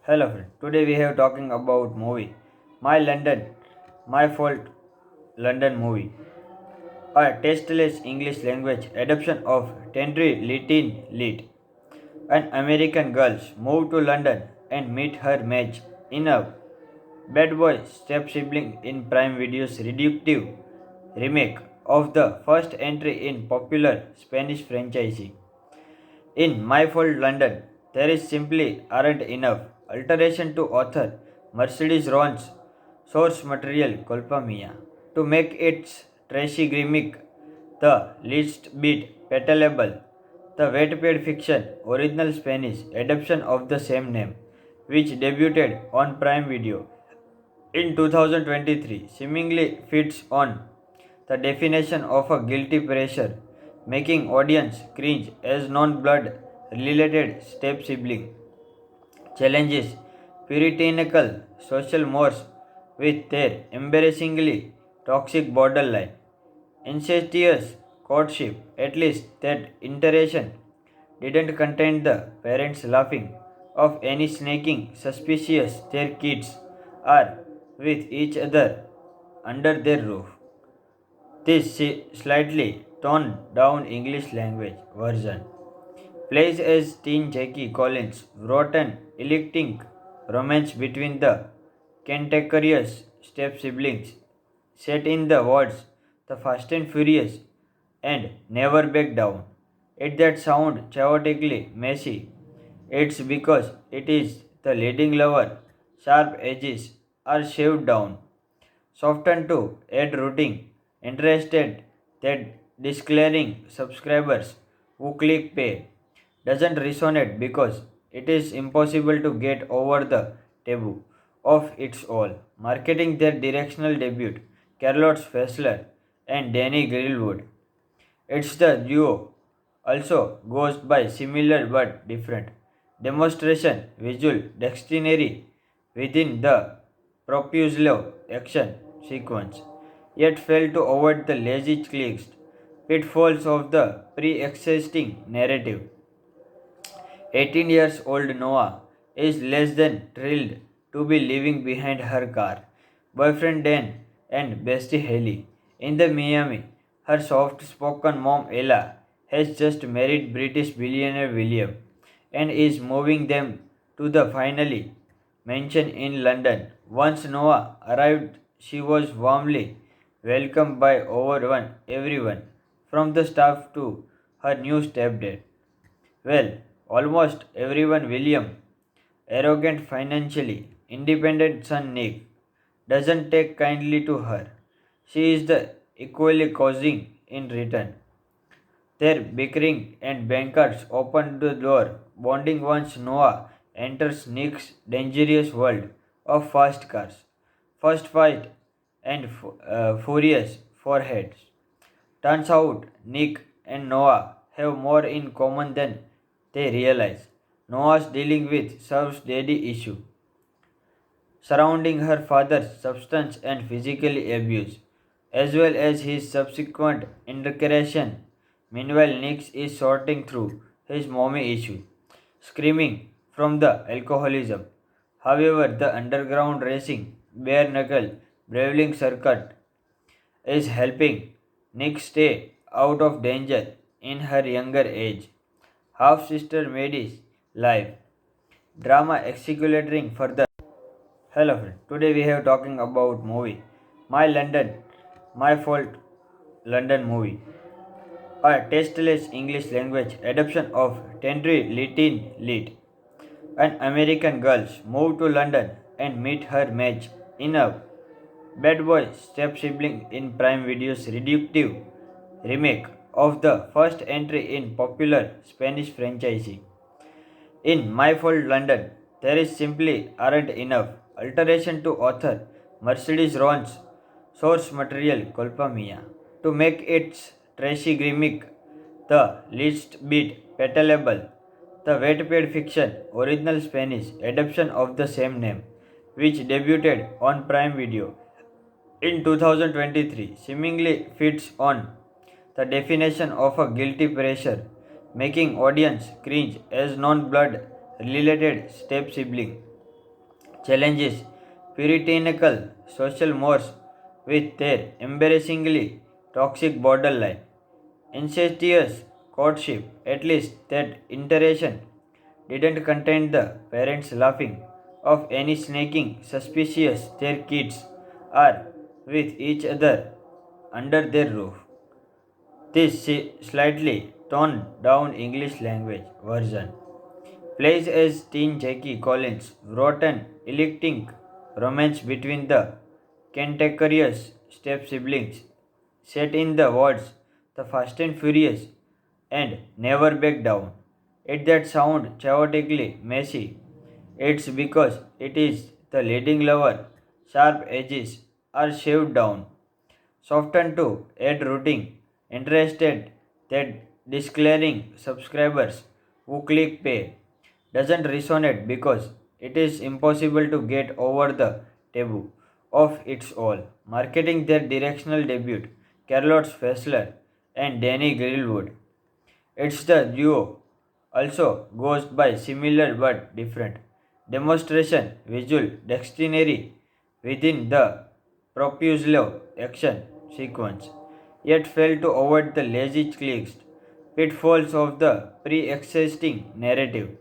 Hello friend. Today we have talking about movie My London, My Fault London movie. A tasteless English language adaptation of Tenry Litin Lit. An American girl move to London and meet her match in a bad boy step sibling in Prime Video's reductive remake of the first entry in popular Spanish franchise. In My Fault London, there is simply aren't enough alteration to author Mercedes Ron's source material Culpa Mia to make its trashy gimmick the least bit palatable. The Wattpad fiction original Spanish adaptation of the same name, which debuted on Prime Video in 2023, seemingly fits on the definition of a guilty pressure, making audience cringe as non-blood related step sibling challenges puritanical social mores with their embarrassingly toxic borderline incestuous courtship. At least that iteration didn't contain the parents laughing of any snaking suspicious their kids are with each other under their roof. This slightly toned down English language version plays as teen Jackie Collins wrote an electing romance between the cantankerous step siblings set in the words The Fast and Furious and Never Back Down. It that sound chaotically messy. It's because it is the leading lover. Sharp edges are shaved down softened to add routing interested that declaring subscribers who click pay doesn't resonate because it is impossible to get over the taboo of its all. Marketing their directional debut, Carlot Fessler and Danny Greenwood. It's the duo also goes by similar but different demonstration visual dexterity within the Propulsive action sequence, yet failed to avoid the lazy clicks pitfalls of the pre-existing narrative. 18 years old Noah is less than thrilled to be leaving behind her car, boyfriend Dan, and bestie Haley. In the Miami, her soft spoken mom Ella has just married British billionaire William and is moving them to the finally mansion in London. Once Noah arrived, she was warmly welcomed by everyone, from the staff to her new stepdad. Well, almost everyone. William, arrogant financially, independent son Nick, doesn't take kindly to her. She is the equally causing in return. Their bickering and bankers open the door, bonding once Noah enters Nick's dangerous world of fast cars. First fight and furious foreheads. Turns out Nick and Noah have more in common than they realize. Noah's dealing with Surf's daddy issue surrounding her father's substance and physical abuse, as well as his subsequent incarceration. Meanwhile, Nick is sorting through his mommy issue, screaming from the alcoholism. However, the underground racing, bare knuckle, brawling circuit is helping Nick stay out of danger in her younger age. Half sister Maddie's life drama accelerating further. Hello friend. Today we have talking about movie My London, My Fault London movie. A tasteless English language adaptation of Tenry Litin Lit. An American girl move to London and meet her match in a bad boy step sibling in Prime Video's reductive remake of the first entry in popular Spanish franchise. In My Fault London, there is simply aren't enough alteration to author Mercedes Ron's source material Culpa Mia to make its trashy gimmick the least bit palatable. The Wattpad fiction original Spanish adaptation of the same name, which debuted on Prime Video in 2023, seemingly fits on the definition of a guilty pressure, making audience cringe as non-blood related step sibling challenges puritanical social mores with their embarrassingly toxic borderline, incestuous courtship, at least that iteration didn't contain the parents laughing of any snaking suspicious their kids are with each other under their roof. This slightly toned down English language version plays as teen Jackie Collins wrote an electing romance between the cantankerous step siblings set in the words The Fast and Furious and Never Back Down. It that sound chaotically messy. It's because it is the leading lover. Sharp edges are shaved down, softened to add rooting, interested that declaring subscribers who click pay doesn't resonate because it is impossible to get over the taboo of its all. Marketing their directional debut, Carlos Fessler and Danny Greenwood. It's the duo also goes by similar but different demonstration visual dexterity within the Propulsive action sequence, yet failed to avoid the lazy clicks pitfalls of the pre-existing narrative.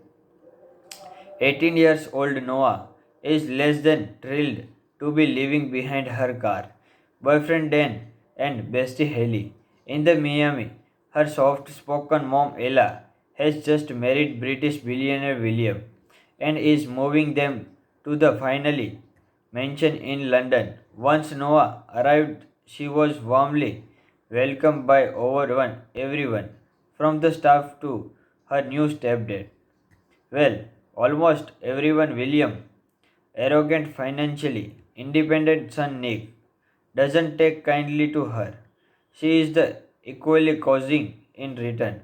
18 years old Noah is less than thrilled to be leaving behind her car, boyfriend Dan, and bestie Haley. In the Miami, her soft spoken mom Ella has just married British billionaire William and is moving them to the finally mansion in London. Once Noah arrived, she was warmly welcomed by everyone, from the staff to her new stepdad. Well, almost everyone William, arrogant financially, independent son Nick, doesn't take kindly to her. She is the equally causing in return.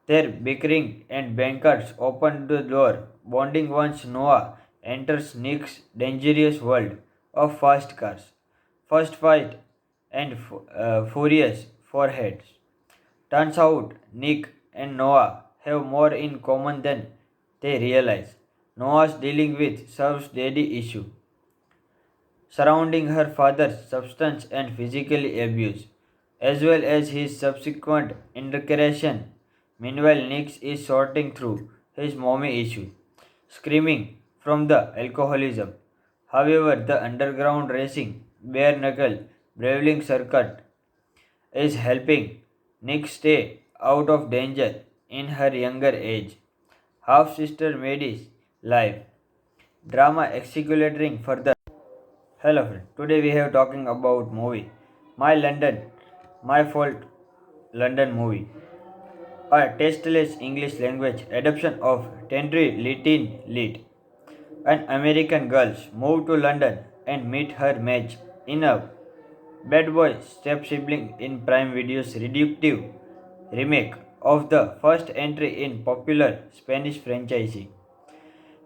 Their bickering and bankers open the door, bonding once Noah enters Nick's dangerous world of fast cars, first fight, and furious foreheads. Turns out Nick and Noah have more in common than they realize. Noah's dealing with Surf's daddy issue, surrounding her father's substance and physical abuse, as well as his subsequent incarceration. Meanwhile, Nick is sorting through his mommy issue, screaming from the alcoholism. However, the underground racing, bare knuckle, brawling circuit is helping Nick stay out of danger in her younger age. Half sister Maddie's life drama executing further. Hello friend. Today we have talking about movie My London, My Fault London movie. A tasteless English language adaptation of Tendry Litin Lit. An American girl move to London and meet her match in a bad boy step sibling in Prime Video's reductive remake of the first entry in popular Spanish franchise.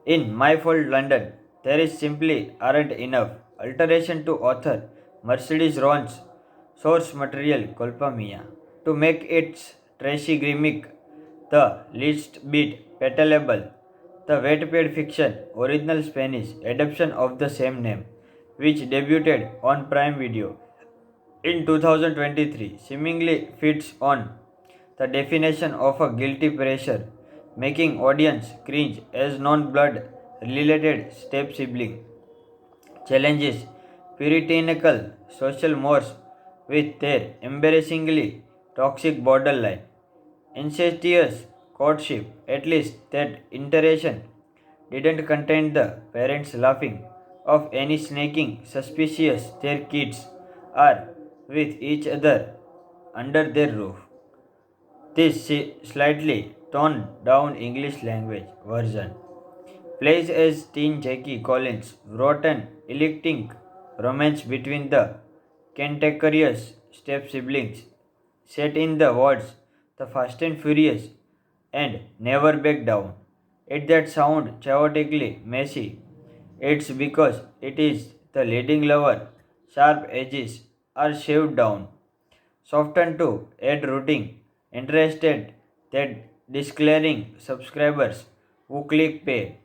In My Fault London, there is simply aren't enough alteration to author Mercedes Ron's source material Culpa Mia to make its trashy gimmick the least bit palatable. The Wattpad fiction original Spanish adaptation of the same name, which debuted on Prime Video in 2023, seemingly fits on the definition of a guilty pressure, making audience cringe as non-blood related step sibling challenges puritanical social mores with their embarrassingly toxic borderline, incestuous courtship, at least that iteration didn't contain the parents laughing of any snaking suspicious their kids are with each other under their roof. This slightly toned down English language version plays as teen Jackie Collins wrote an electing romance between the cantankerous step siblings set in the words The Fast and Furious and Never Back Down. It that sound chaotically messy. It's because it is the leading lover. Sharp edges are shaved down, softened to add rooting, interested that declaring subscribers who click pay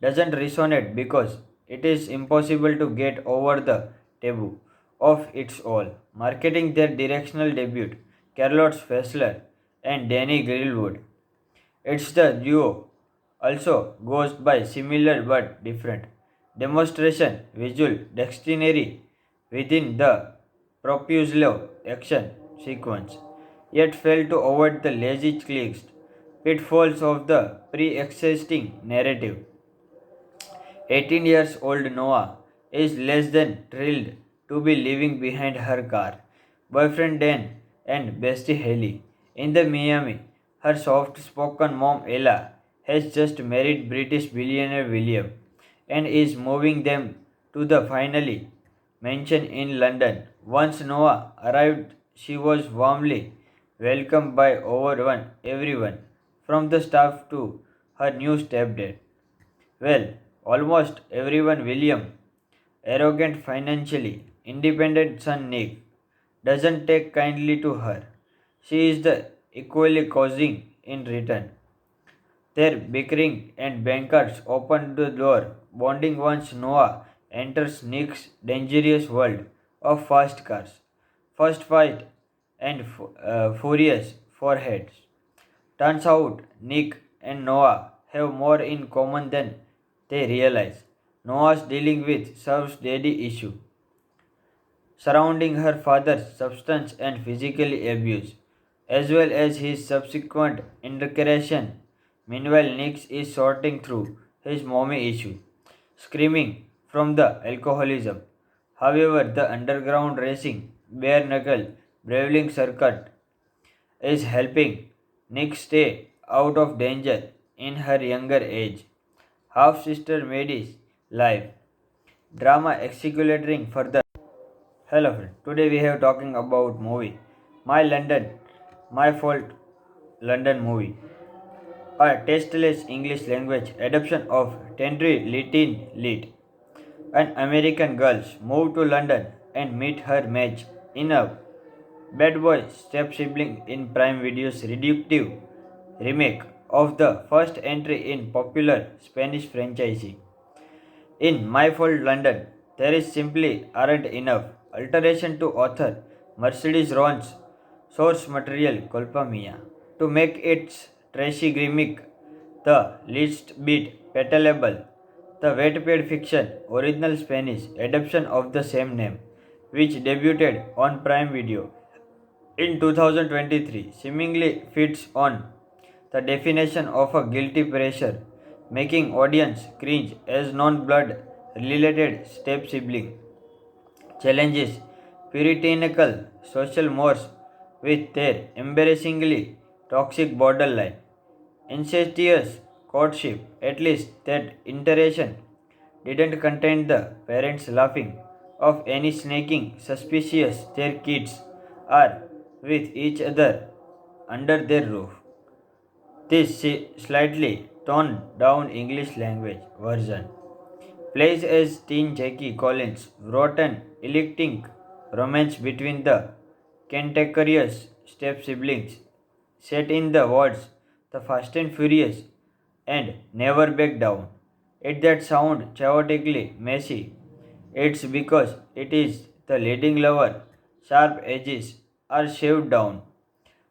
doesn't resonate because it is impossible to get over the taboo of its all. Marketing their directional debut, Charlotte Fessler and Danny Greenwood. It's the duo also goes by similar but different. Demonstration, visual dexterity within the Propulsive action sequence, yet failed to avoid the lazy clicks, pitfalls of the pre-existing narrative. 18 years old Noah is less than thrilled to be leaving behind her car, boyfriend Dan, and bestie Haley. In the Miami, her soft spoken mom Ella has just married British billionaire William and is moving them to the finally mansion in London. Once Noah arrived, she was warmly welcomed by everyone, from the staff to her new stepdad. Well, almost everyone William, arrogant financially, independent son Nick, doesn't take kindly to her. She is the equally causing in return. Their bickering and bankers open the door, bonding once Noah enters Nick's dangerous world of fast cars. First fight and furious foreheads. Turns out Nick and Noah have more in common than they realize. Noah's dealing with Sav's daddy issue, surrounding her father's substance and physical abuse, as well as his subsequent incarceration. Meanwhile, Nick is sorting through his mommy issue, screaming from the alcoholism. However, the underground racing, bare knuckle, brawling circuit is helping Nick stay out of danger in her younger age. Half sister Maddie's life drama executing further. Hello friend. Today we have talking about movie My London, My Fault London movie. A tasteless English language adaptation of Tendry Litin Lit. An American girl moves to London and meet her match in a bad boy step sibling in Prime Video's reductive remake of the first entry in popular Spanish franchise. In My Fault London, there is simply aren't enough alteration to author Mercedes Ron's source material Culpa Mia to make its trashy gimmick the least bit palatable. The wet-paid fiction original Spanish adaptation of the same name, which debuted on Prime Video in 2023, seemingly fits on the definition of a guilty pressure, making audience cringe as non-blood related step sibling challenges puritanical social mores with their embarrassingly toxic borderline incestuous courtship. At least that iteration didn't contain the parents laughing of any snaking suspicious their kids are with each other under their roof. This slightly toned down English language version plays as teen Jackie Collins wrote an electric romance between the cantankerous step siblings set in the words The Fast and Furious and Never Back Down. It that sound chaotically messy. It's because it is the leading lover. Sharp edges are shaved down,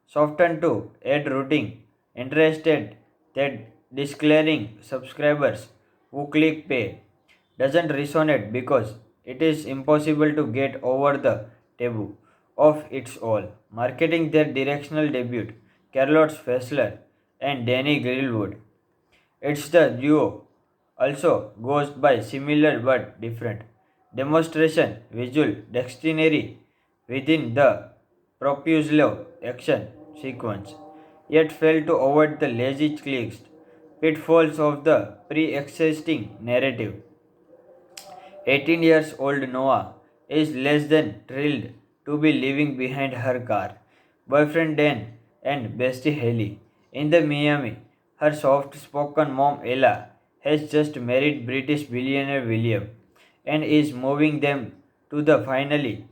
softened to add rooting. Interested that declaring subscribers who click pay doesn't resonate because it is impossible to get over the taboo of its all. Marketing their directional debut, Charlotte Fessler and Danny Greenwood. It's the duo also goes by similar but different. Demonstration, visual dexterity within the propulsive action sequence, yet failed to avoid the lazy clicks, pitfalls of the pre-existing narrative. 18 years old Noah is less than thrilled to be leaving behind her car, boyfriend Dan, and bestie Haley. In the Miami, her soft spoken mom Ella has just married British billionaire William and is moving them to the finally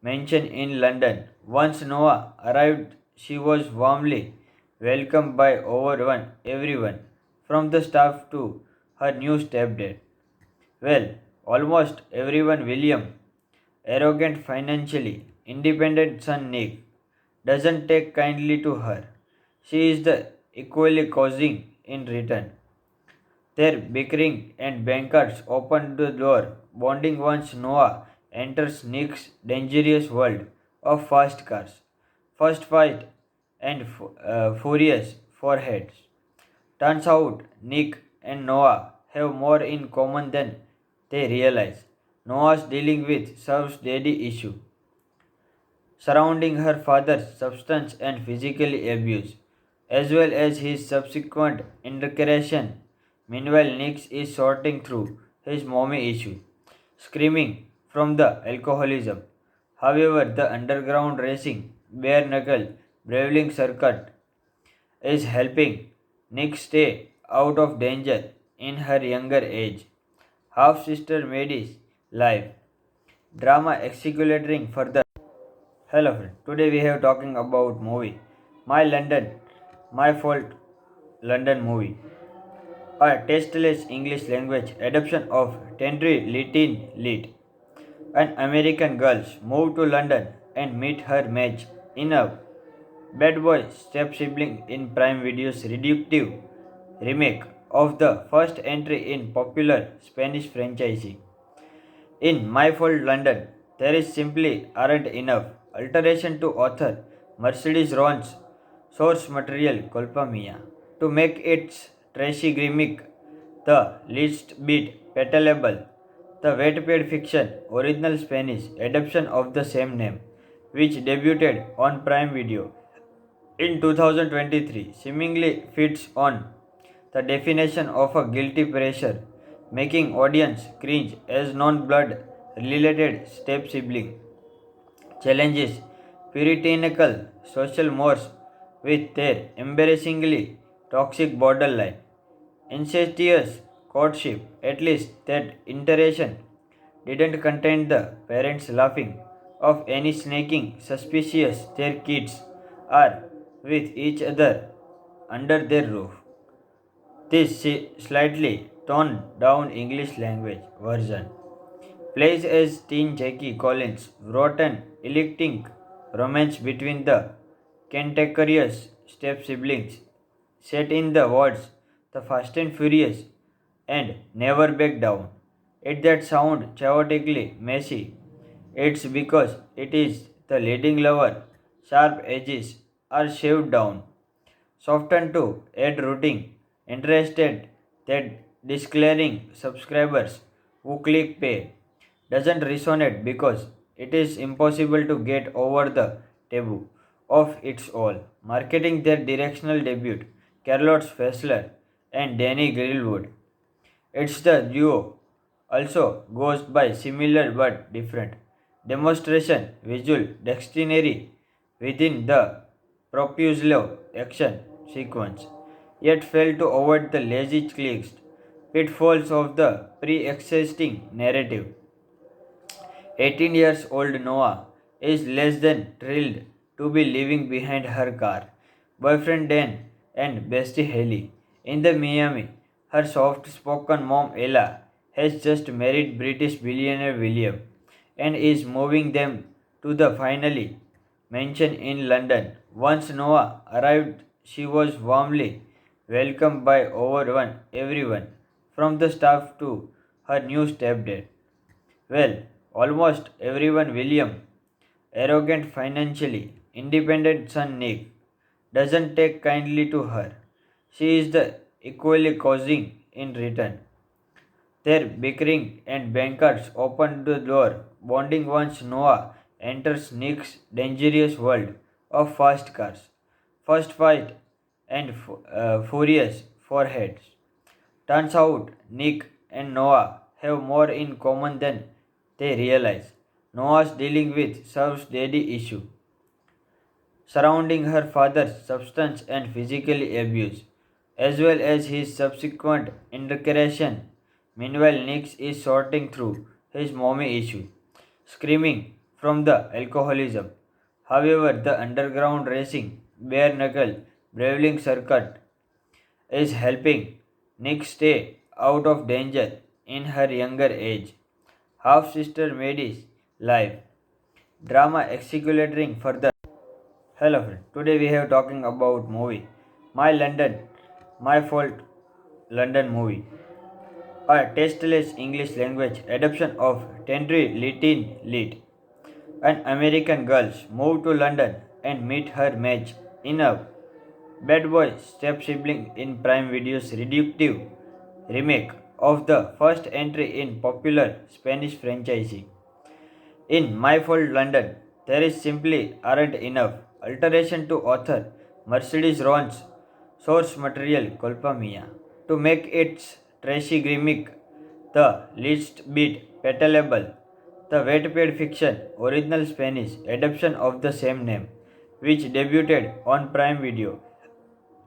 mansion in London. Once Noah arrived, she was warmly welcomed by everyone, from the staff to her new stepdad. Well, almost everyone William, arrogant financially, independent son Nick, doesn't take kindly to her. She is the equally causing in return. Their bickering and bankers open the door, bonding once Noah enters Nick's dangerous world of fast cars. First fight and furious foreheads. Turns out Nick and Noah have more in common than they realize. Noah's dealing with Sav's daddy issue, surrounding her father's substance and physical abuse, as well as his subsequent incarceration. Meanwhile, Nick is sorting through his mommy issue, screaming from the alcoholism. However, the underground racing, bare knuckle, brawling circuit is helping Nick stay out of danger in her younger age. Half sister Maddie's life drama executing further. Hello friend. Today we have talking about movie My London, My Fault London movie. A tasteless English language adaptation of Tendry Litin Lit. An American girl move to London and meet her match in a bad boy step sibling in Prime Video's reductive remake of the first entry in popular Spanish franchise. In My Fault London, there is simply aren't enough alteration to author Mercedes Ron's source material Culpa Mia to make its trashy gimmick the least bit palatable. The wet-paid fiction original Spanish adaptation of the same name, which debuted on Prime Video in 2023, seemingly fits on the definition of a guilty pressure, making audience cringe as non-blood related step sibling challenges puritanical social mores with their embarrassingly toxic borderline incestuous courtship. At least that iteration didn't contain the parents laughing of any snaking suspicious their kids are with each other under their roof. This slightly toned down English language version plays as teen Jackie Collins wrote an electing romance between the cantankerous step siblings set in the words The Fast and Furious and Never Back Down. It that sound chaotically messy. It's because it is the leading lover. Sharp edges are shaved down, softened to add rooting, interested that declaring subscribers who click pay doesn't resonate because it is impossible to get over the taboo of its all. Marketing their directional debut, Carlot Fessler and Danny Greenwood. It's the duo also goes by similar but different demonstration visual dexterity within the Propulslo action sequence, yet failed to avoid the lazy clicks pitfalls of the pre-existing narrative. 18 years old Noah is less than thrilled to be leaving behind her car, boyfriend Dan, and bestie Haley. In the Miami, her soft spoken mom Ella has just married British billionaire William and is moving them to the finally mansion in London. Once Noah arrived, she was warmly welcomed by everyone, from the staff to her new stepdad. Well, almost everyone William, arrogant financially, independent son Nick, doesn't take kindly to her. She is the equally causing in return. Their bickering and bankers open the door, bonding once Noah enters Nick's dangerous world of fast cars. First fight and furious foreheads. Turns out Nick and Noah have more in common than they realize. Noah's dealing with Sav's daddy issue, surrounding her father's substance and physical abuse, as well as his subsequent incarceration. Meanwhile, Nick is sorting through his mommy issue, screaming from the alcoholism. However, the underground racing, bare knuckle, brawling circuit is helping Nick stay out of danger in her younger age. Half Sister Maddie's life. Drama accelerating further. Hello friend. Today we have talking about movie. My London, My Fault London movie. A tasteless English language adaptation of Tenry Litin Lit. An American girl moves to London and meet her match in a bad boy step sibling in Prime Video's reductive remake of the first entry in popular Spanish franchise. In My Fault London, there is simply aren't enough alteration to author Mercedes Ron's source material Culpa Mia to make its trashy gimmick the least bit palatable. The Wattpad fiction original Spanish adaptation of the same name, which debuted on Prime Video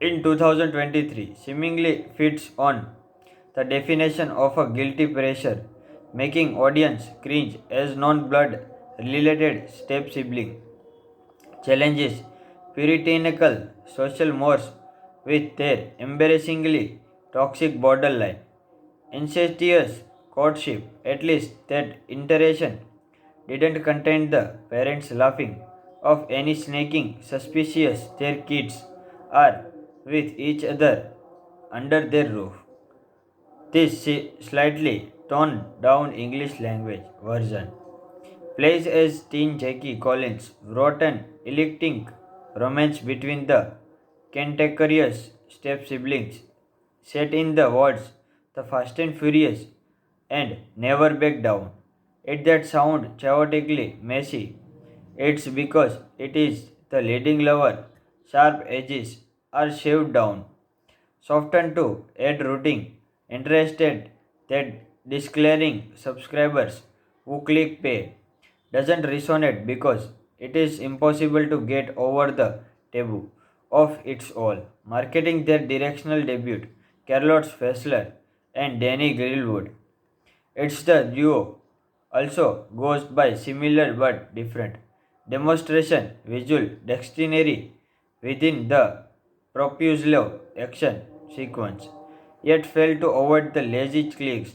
in 2023, seemingly fits on the definition of a guilty pressure, making audience cringe as non-blood related step sibling challenges puritanical social mores with their embarrassingly toxic borderline incestuous courtship. At least that iteration didn't contain the parents laughing of any snaking suspicious their kids are with each other under their roof. This slightly toned down English language version plays as teen Jackie Collins wrote an electing romance between the cantankerous step siblings set in the words The Fast and Furious and Never Back Down. It that sound chaotically messy. It's because it is the leading lover. Sharp edges are shaved down, softened to add rooting, interested that declaring subscribers who click pay doesn't resonate because it is impossible to get over the taboo of its all. Marketing their directional debut, Charlotte Fessler and Danny Greenwood. It's the duo also goes by similar but different demonstration visual dexterity within the Propulsive action sequence, yet failed to avoid the lazy clicks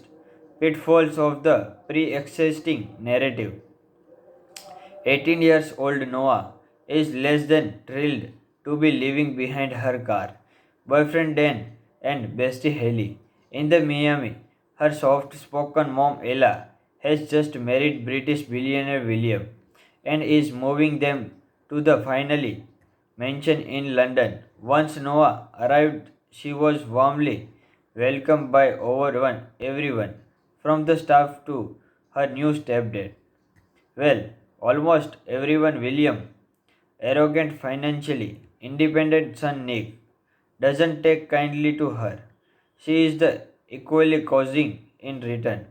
pitfalls of the pre-existing narrative. 18 years old Noah is less than thrilled to be leaving behind her car, boyfriend Dan, and bestie Haley. In the Miami, her soft spoken mom Ella has just married British billionaire William and is moving them to the finally mansion in London. Once Noah arrived, she was warmly welcomed by everyone, from the staff to her new stepdad. Well, almost everyone. William, arrogant financially, independent son Nick, doesn't take kindly to her. She is the equally causing in return.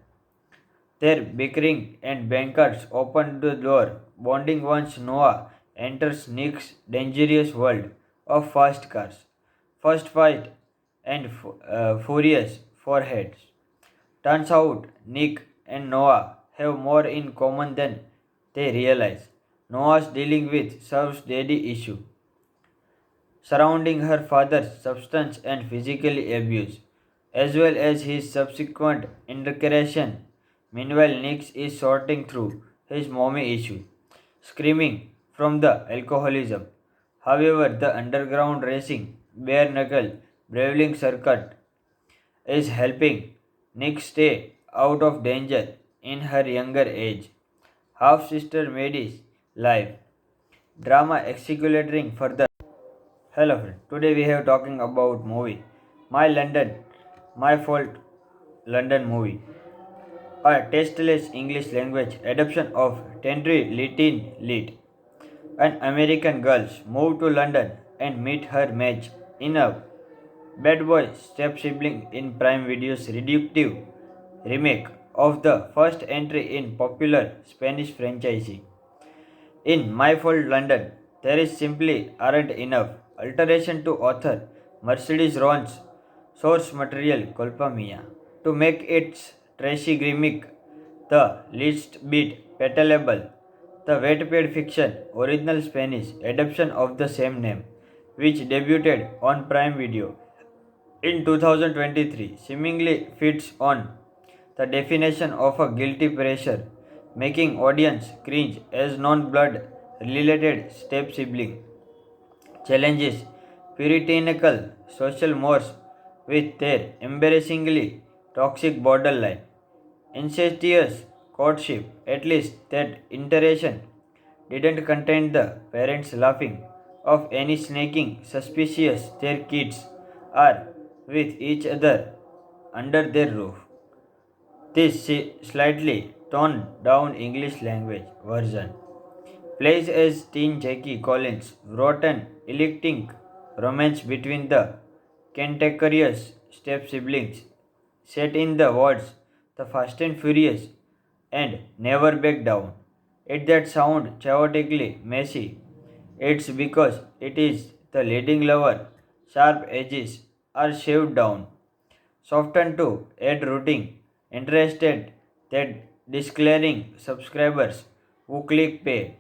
Their bickering and bankers open the door, bonding once Noah enters Nick's dangerous world of fast cars. First fight and furious foreheads. Turns out Nick and Noah have more in common than they realize. Noah's dealing with Surf's daddy issue surrounding her father's substance and physical abuse, as well as his subsequent incarceration. Meanwhile, Nick is sorting through his mommy issue, screaming from the alcoholism. However, the underground racing, bare knuckle, brawling circuit is helping Nick stay out of danger in her younger age. Half sister Maddie's life. Drama accelerating further. Hello friend. Today we have talking about movie. My London, My Fault London movie. A tasteless English language adaptation of Tenry Litin Lit. An American girl moves to London and meet her match in a bad boy step sibling in Prime Video's reductive remake of the first entry in popular Spanish franchise. In My Fault London, there is simply aren't enough alteration to author Mercedes Ron's source material Culpa Mia to make its trashy gimmick the least bit palatable. The Wattpad fiction original Spanish adaptation of the same name, which debuted on Prime Video in 2023, seemingly fits on the definition of a guilty pressure, making audience cringe as non-blood related step sibling. Challenges puritanical social mores with their embarrassingly toxic borderline. Incestuous courtship, at least that iteration didn't contain the parents laughing of any snaking suspicious their kids are with each other under their roof. This slightly toned down English language version plays as teen Jackie Collins wrote an electing romance between the cantankerous step siblings set in the words The Fast and Furious and Never Back Down. It that sound chaotically messy. It's because it is the leading lover. Sharp edges are shaved down, softened to add rooting, interested that declaring subscribers who click pay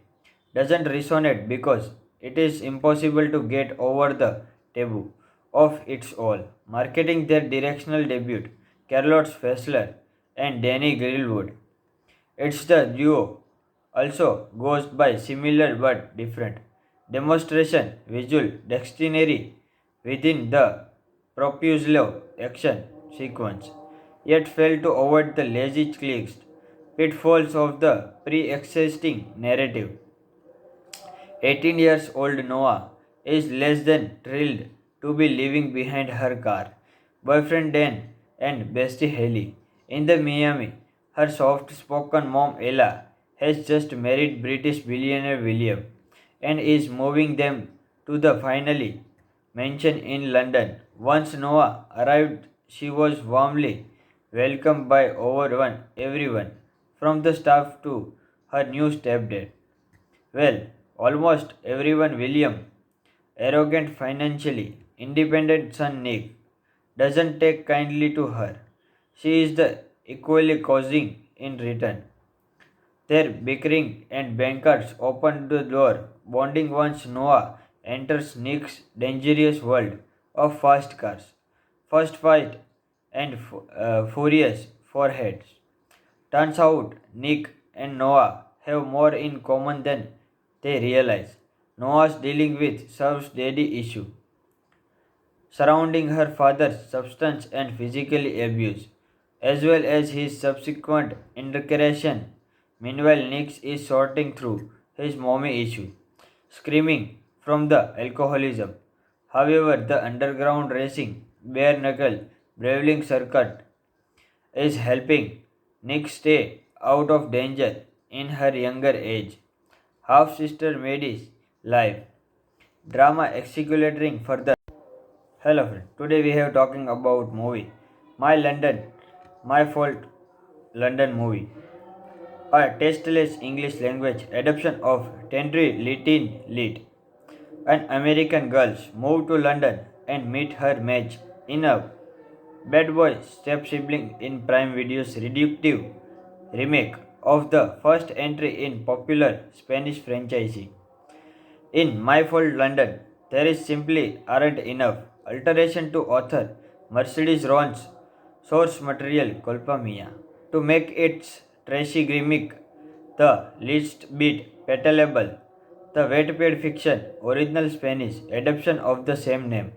doesn't resonate because it is impossible to get over the taboo of its all. Marketing their directional debut, Carlos Fessler and Danny Greenwood. It's the duo also goes by similar but different demonstration visual dexterity within the Propulsive action sequence, yet failed to avoid the lazy clicks pitfalls of the pre-existing narrative. 18 years old Noah is less than thrilled to be leaving behind her car, boyfriend Dan, and bestie Haley. In the Miami, her soft spoken mom Ella has just married British billionaire William and is moving them to the finally mansion in London. Once Noah arrived, she was warmly welcomed by everyone, from the staff to her new stepdad. Well, almost everyone William, arrogant financially, independent son Nick, doesn't take kindly to her. She is the equally causing in return. Their bickering and bankers open the door, bonding once Noah enters Nick's dangerous world of fast cars. First fight and furious foreheads. Turns out Nick and Noah have more in common than they realize. Noah's dealing with Surf's daddy issue surrounding her father's substance and physical abuse, as well as his subsequent incarceration. Meanwhile, Nick is sorting through his mommy issue, screaming from the alcoholism. However, the underground racing, bare knuckle, brawling circuit is helping Nick stay out of danger in her younger age. Half sister Maddie's life drama executing further. Hello friend. Today we have talking about movie My London, My Fault London movie. A tasteless English language adaptation of Tendry Litin Lit. An American girl move to London and meet her match in a bad boy step sibling in Prime Video's reductive remake of the first entry in popular Spanish franchise. In My Fault London, there is simply aren't enough alteration to author Mercedes Ron's source material Culpa Mia to make its trashy gimmick the least bit palatable. The Wattpad fiction original Spanish adaptation of the same name,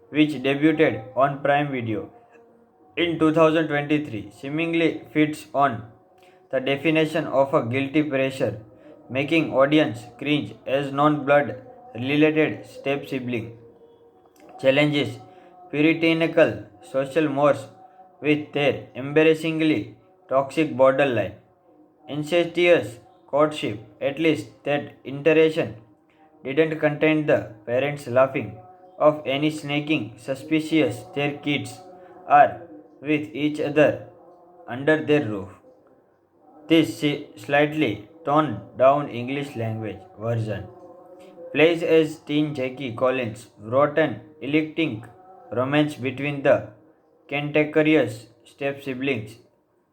which debuted on Prime Video in 2023, seemingly fits on the definition of a guilty pressure, making audience cringe as non-blood related step sibling. Challenges puritanical social mores with their embarrassingly toxic borderline. Incestuous courtship, at least that iteration didn't contain the parents laughing of any snaking suspicious their kids are with each other under their roof. This slightly toned down English language version plays as teen Jackie Collins wrote an electing romance between the cantankerous step siblings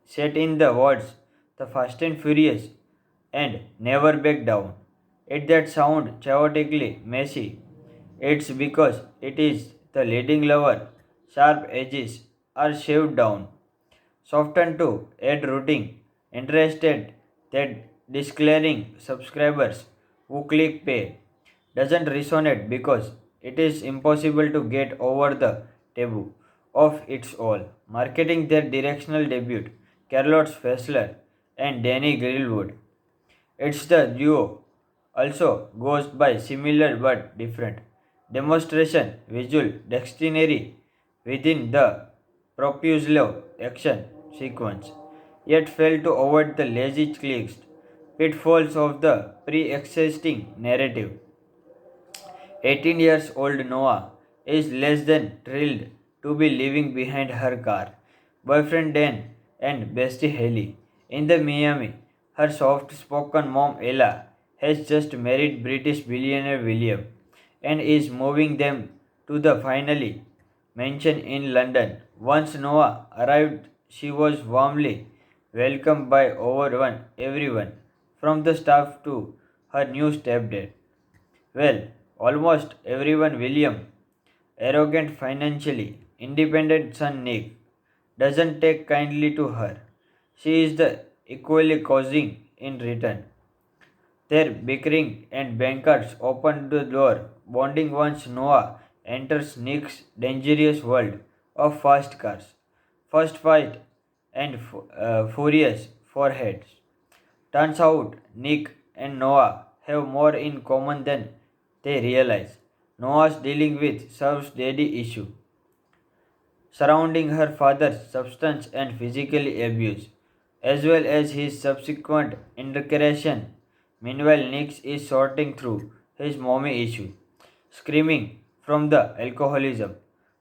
set in the words The Fast and Furious and Never Back Down. It that sound chaotically messy. It's because it is the leading lover. Sharp edges are shaved down, softened to ad routing, interested that declaring subscribers who click pay doesn't resonate because it is impossible to get over the taboo of its all. Marketing their directional debut, Carlos Fessler and Danny Greenwood. It's the duo also goes by similar but different. Demonstration visual dexterity within the Propulsive action sequence, yet failed to avoid the lazy clicks, pitfalls of the pre-existing narrative. 18 years old Noah is less than thrilled to be leaving behind her car, boyfriend Dan, and bestie Haley. In the Miami, her soft spoken mom Ella has just married British billionaire William and is moving them to the finally mansion in London. Once Noah arrived, she was warmly welcomed by everyone, from the staff to her new stepdad. Well, almost everyone William, arrogant financially, independent son Nick, doesn't take kindly to her. She is the equally causing in return. Their bickering and bankers open the door, bonding once Noah enters Nick's dangerous world of fast cars. First fight and furious foreheads. Turns out Nick and Noah have more in common than they realize. Noah's dealing with Sav's daddy issue, surrounding her father's substance and physical abuse, as well as his subsequent incarceration. Meanwhile, Nick is sorting through his mommy issue, screaming from the alcoholism.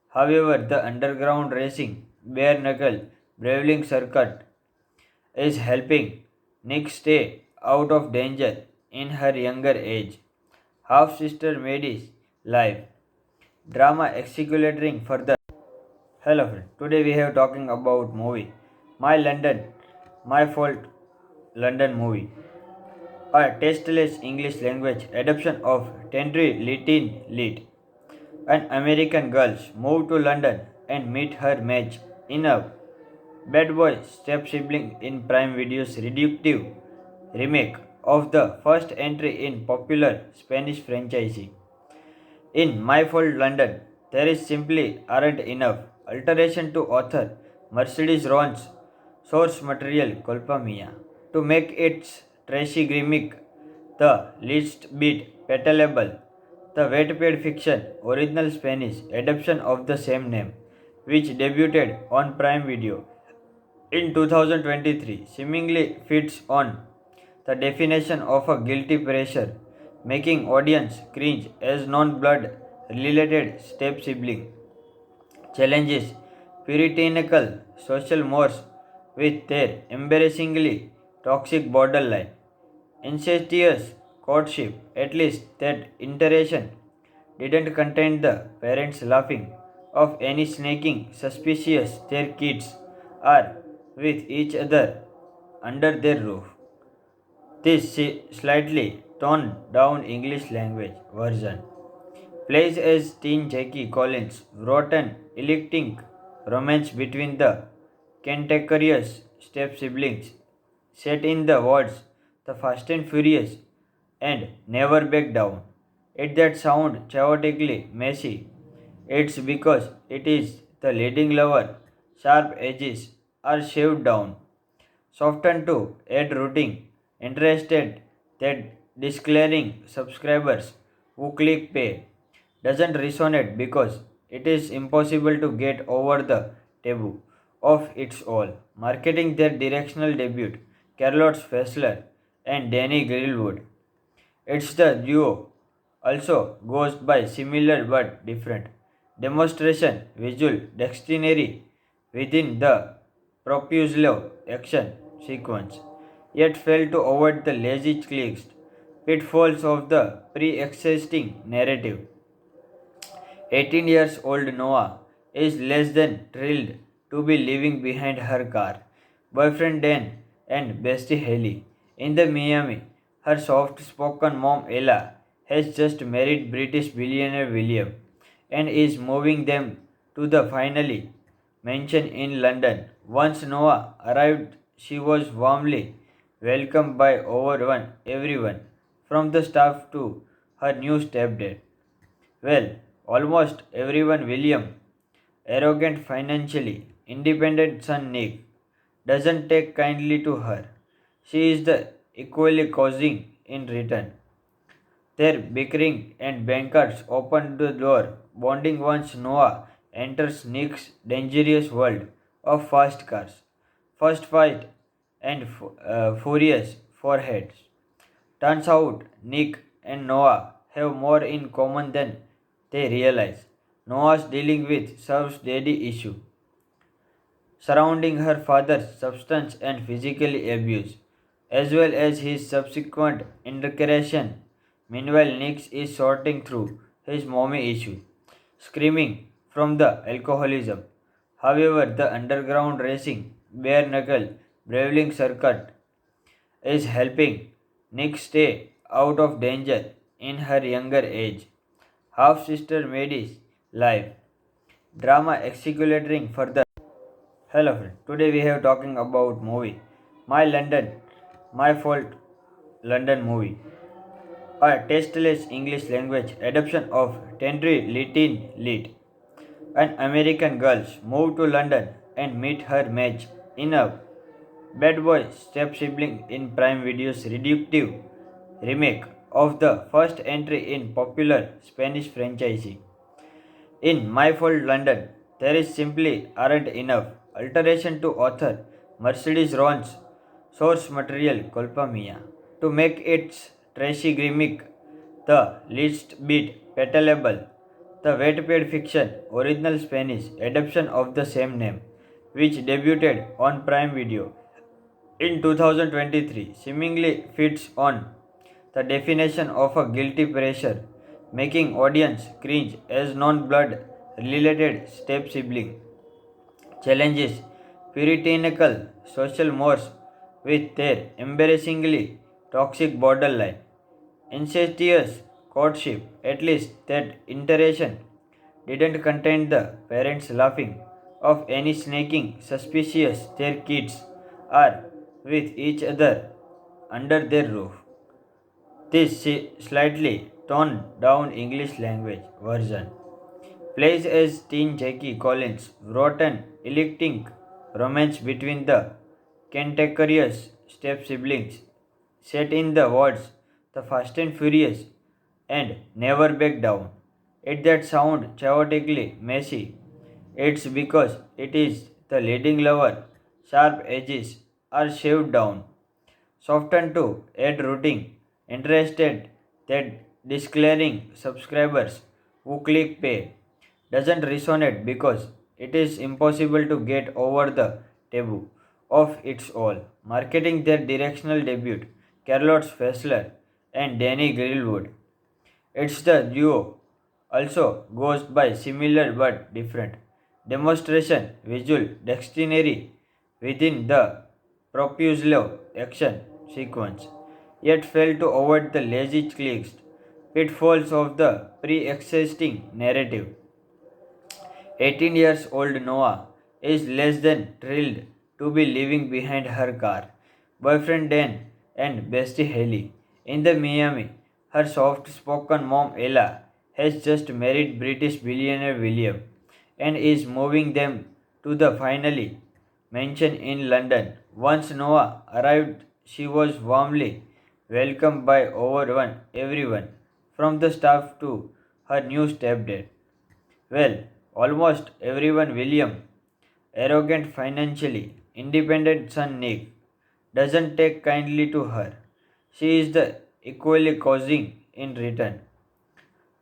However, the underground racing, bare knuckle, brawling circuit is helping Nick stay out of danger in her younger age. Half sister Maddie's life drama executing further. Hello friend. Today we have talking about movie My London, My Fault London movie. A tasteless English language adaptation of Tendry Litin Lit. An American girl moves to London and meet her match in a bad boy step sibling in Prime Video's reductive remake of the first entry in popular Spanish franchise. In My Fault London, there is simply aren't enough alteration to author Mercedes Ron's source material Culpa Mia to make its trashy gimmick the least bit palatable. The wet-paid fiction original Spanish adaptation of the same name, which debuted on Prime Video in 2023, seemingly fits on the definition of a guilty pressure, making audience cringe as non-blood related step sibling challenges puritanical social mores with their embarrassingly toxic borderline incestuous courtship. At least that iteration didn't contain the parents laughing of any snaking suspicious their kids are with each other under their roof. This slightly toned down English language version plays as teen Jackie Collins wrote an electric romance between the cantankerous step siblings set in the words The Fast and Furious and Never Back Down. It that sound chaotically messy. It's because it is the leading lover. Sharp edges are shaved down, softened to add routing, interested that declaring subscribers who click pay doesn't resonate because it is impossible to get over the taboo of its all. Marketing their directional debut, Carlos Fessler and Danny Greenwood. It's the duo also goes by similar but different. Demonstration visual dexterity within the propulsive action sequence, yet failed to avoid the lazy clicks, pitfalls of the pre-existing narrative. 18 years old Noah is less than thrilled to be leaving behind her car, boyfriend Dan, and bestie Haley. In the Miami, her soft spoken mom Ella has just married British billionaire William and is moving them to the finally mansion in London. Once Noah arrived, she was warmly welcomed by everyone, from the staff to her new stepdad. Well, almost everyone. William, arrogant financially, independent son Nick, doesn't take kindly to her. She is the equally causing in return. Their bickering and bankers open the door, bonding once Noah enters Nick's dangerous world of fast cars. First fight and furious foreheads. Turns out Nick and Noah have more in common than they realize. Noah's dealing with Surf's daddy issue, surrounding her father's substance and physical abuse, as well as his subsequent incarceration. Meanwhile, Nix is sorting through his mommy issue, screaming from the alcoholism. However, the underground racing, bare knuckle, brawling circuit is helping Nick stay out of danger in her younger age. Half sister Maddie's life drama executing further. Hello friend. Today we have talking about movie My London, My Fault London movie. A tasteless English language adaptation of Tenry Litin Lit. An American girl move to London and meet her match in a bad boy step sibling in Prime Video's reductive remake of the first entry in popular Spanish franchise. In My Fault London, there is simply aren't enough alteration to author Mercedes Ron's source material Culpa Mia to make its trashy gimmick the least bit palatable. The wet-paid fiction original Spanish adaptation of the same name, which debuted on Prime Video in 2023, seemingly fits on the definition of a guilty pressure, making audience cringe as non-blood related step sibling challenges puritanical social mores with their embarrassingly toxic borderline incestuous courtship. At least that iteration didn't contain the parents laughing of any snaking suspicious their kids are with each other under their roof. This slightly toned down English language version plays as teen Jackie Collins wrote an electric romance between the cantankerous step siblings set in the woods, the Fast and Furious, and Never Back Down. It that sound chaotically messy. It's because it is the leading lover. Sharp edges are shaved down, softened to add rooting, interested that declaring subscribers who click pay doesn't resonate because it is impossible to get over the taboo of its all. Marketing their directional debut, Carlot Fessler and Danny Greenwood. It's the duo also goes by similar but different demonstration visual dexterity within the Propulso action sequence, yet failed to avoid the lazy clicks pitfalls of the pre-existing narrative. 18 years old Noah is less than thrilled to be leaving behind her car, boyfriend Dan, and bestie Haley. In the Miami, her soft spoken mom Ella has just married British billionaire William and is moving them to the finally mansion in London. Once Noah arrived, she was warmly welcomed by everyone, from the staff to her new stepdad. Well, almost everyone. William, arrogant financially, independent son Nick, doesn't take kindly to her. She is the equally causing in return.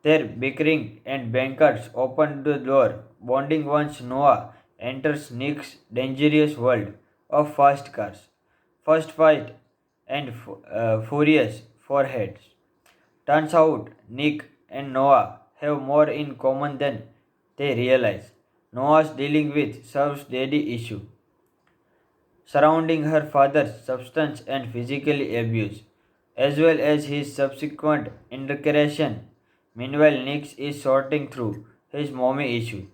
Their bickering and bankers open the door, bonding once Noah enters Nick's dangerous world of fast cars. First fight and furious foreheads. Turns out Nick and Noah have more in common than they realize. Noah's dealing with Surf's daddy issue, surrounding her father's substance and physical abuse, as well as his subsequent incarceration. Meanwhile, Nick is sorting through his mommy issue,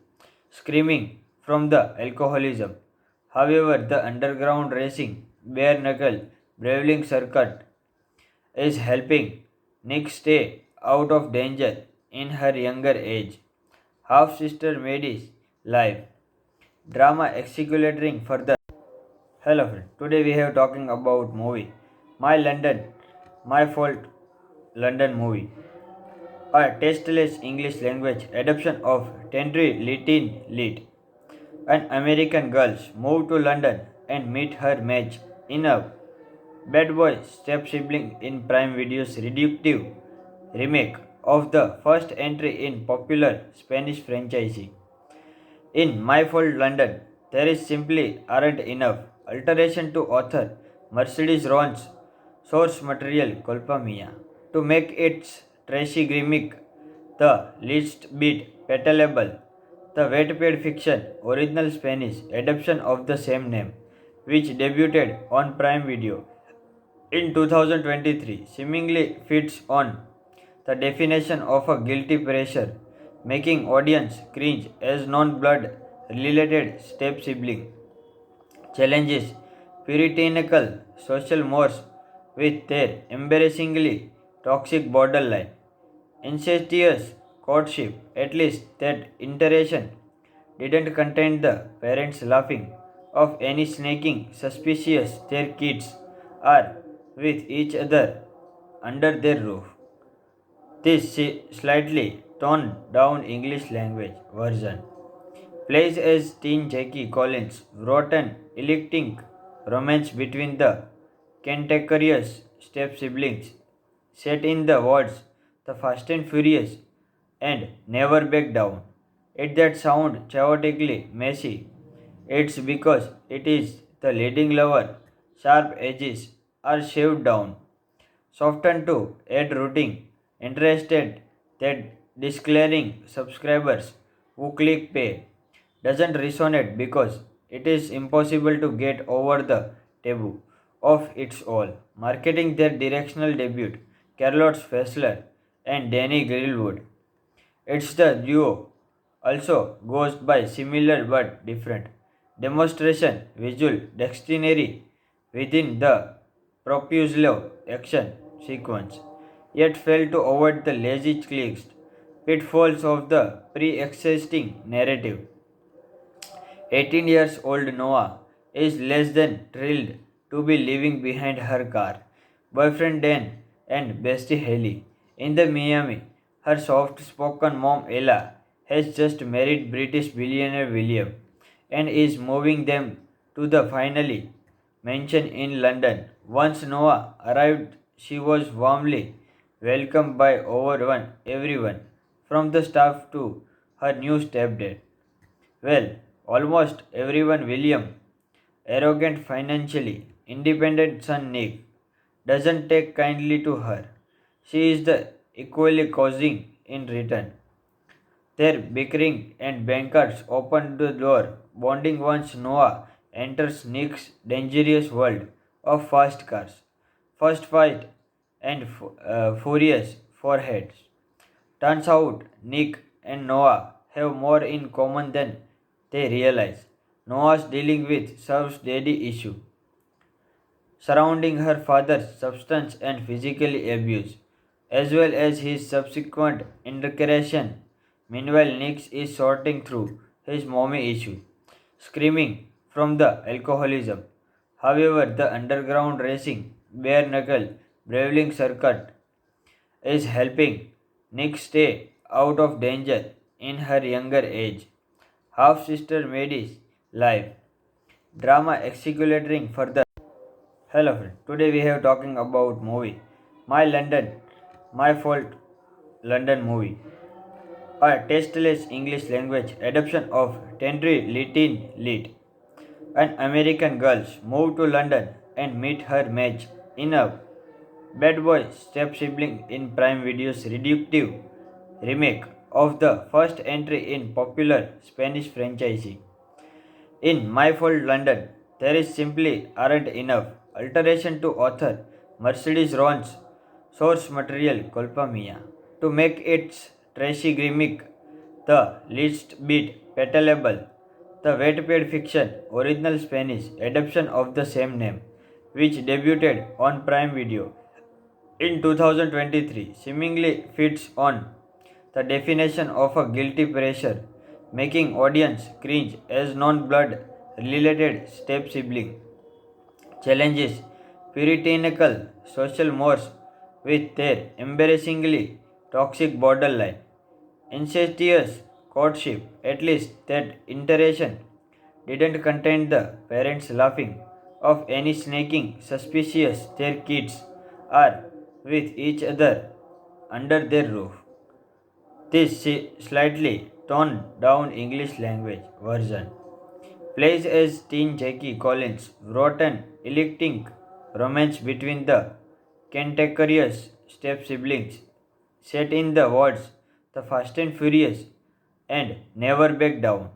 screaming from the alcoholism. However, the underground racing, bare knuckle, brawling circuit is helping Nick stay out of danger in her younger age. Half sister Maddie's life. Drama accelerating further. Hello friend. Today we have talking about movie. My London, My Fault London movie. A tasteless English language adaptation of Tenry Litin Lit. An American girl moves to London and meet her match in a bad boy step sibling in Prime Video's reductive remake of the first entry in popular Spanish franchise. In My Fault London, there is simply aren't enough alteration to author Mercedes Ron's source material Culpa Mia to make its trashy gimmick the least bit palatable. The Wattpad fiction original Spanish adaptation of the same name, which debuted on Prime Video in 2023, seemingly fits on the definition of a guilty pressure, making audience cringe as non-blood related step sibling challenges puritanical social mores with their embarrassingly toxic borderline incestuous courtship. At least that iteration didn't contain the parents laughing of any snaking suspicious their kids are with each other under their roof. This slightly toned down English language version plays as teen Jackie Collins wrote an electric romance between the cantankerous step siblings set in the words The Fast and Furious and Never Back Down. It that sound chaotically messy. It's because it is the leading lover. Sharp edges are shaved down, softened to add rooting, interested that declaring subscribers who click pay doesn't resonate because it is impossible to get over the taboo of its all. Marketing their directional debut, Carlot Fessler and Danny Greenwood. It's the duo also goes by similar but different demonstration visual dexterity within the Propulsive action sequence, yet failed to avoid the lazy clicks pitfalls of the pre-existing narrative. 18 years old Noah is less than thrilled to be leaving behind her car, boyfriend Dan, and bestie Haley. In the Miami, her soft spoken mom Ella has just married British billionaire William and is moving them to the finally mansion in London. Once Noah arrived, she was warmly welcomed by everyone, from the staff to her new stepdad. Well, almost everyone. William, arrogant financially, independent son Nick, doesn't take kindly to her. She is the equally causing in return. Their bickering and bankers open the door, bonding once Noah enters Nick's dangerous world of fast cars. First fight and furious foreheads. Turns out Nick and Noah have more in common than they realize. Noah's dealing with Surf's daddy issue surrounding her father's substance and physical abuse, as well as his subsequent incarceration. Meanwhile, Nick is sorting through his mommy issue, screaming from the alcoholism. However, the underground racing, bare knuckle, brawling circuit is helping Nick stay out of danger in her younger age. Half sister Maddie's life. Drama accelerating further. Hello friend. Today we have talking about movie. My London, My Fault London movie. A tasteless English language adaptation of Tenry Litin Lit. An American girl moves to London and meet her match in a bad boy step sibling in Prime Video's reductive remake of the first entry in popular Spanish franchise. In My Fault London, there is simply aren't enough alteration to author Mercedes Ron's source material Culpa Mia to make its trashy gimmick the least bit palatable. the wet-paid fiction original Spanish adaptation of the same name, which debuted on Prime Video in 2023, seemingly fits on the definition of a guilty pleasure, making audience cringe as non-blood related step sibling challenges puritanical social mores with their embarrassingly toxic borderline incestuous courtship. At least that iteration didn't contain the parents laughing of any snaking suspicious their kids are with each other under their roof. This slightly toned down English language version plays as teen Jackie Collins wrote an electric romance between the cantankerous step siblings set in the words The Fast and Furious and Never Back Down.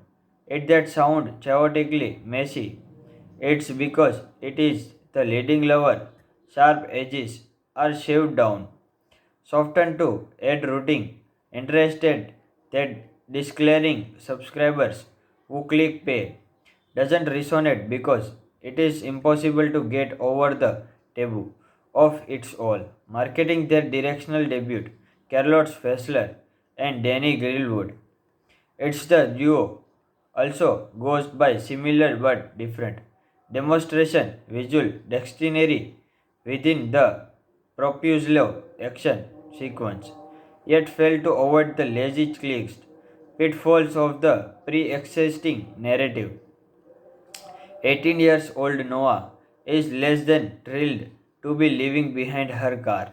It that sound chaotically messy. It's because it is the leading lover. Sharp edges are shaved down, softened to add rooting, interested that declaring subscribers who click pay doesn't resonate because it is impossible to get over the taboo of its all. Marketing their directional debut, Carlos Fessler and Danny Greenwood. It's the duo also goes by similar but different demonstration visual dexterity within the Propulsive action sequence, yet failed to avoid the lazy clicks pitfalls of the pre-existing narrative. 18 years old Noah is less than thrilled to be leaving behind her car,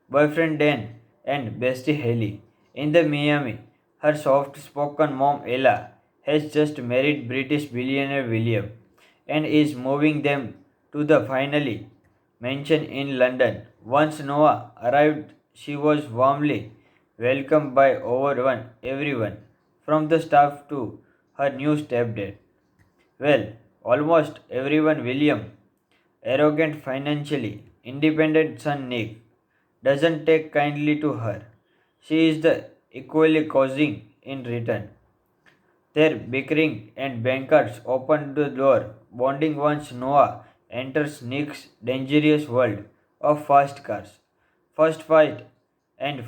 boyfriend Dan, and bestie Haley. In the Miami, her soft spoken mom Ella has just married British billionaire William and is moving them to the finally mansion in London. Once Noah arrived, she was warmly welcomed by everyone, from the staff to her new stepdad. Well, almost everyone. William, arrogant financially, independent son Nick, doesn't take kindly to her. She is the equally causing in return. Their bickering and bankers open the door, bonding once Noah enters Nick's dangerous world of fast cars. First fight and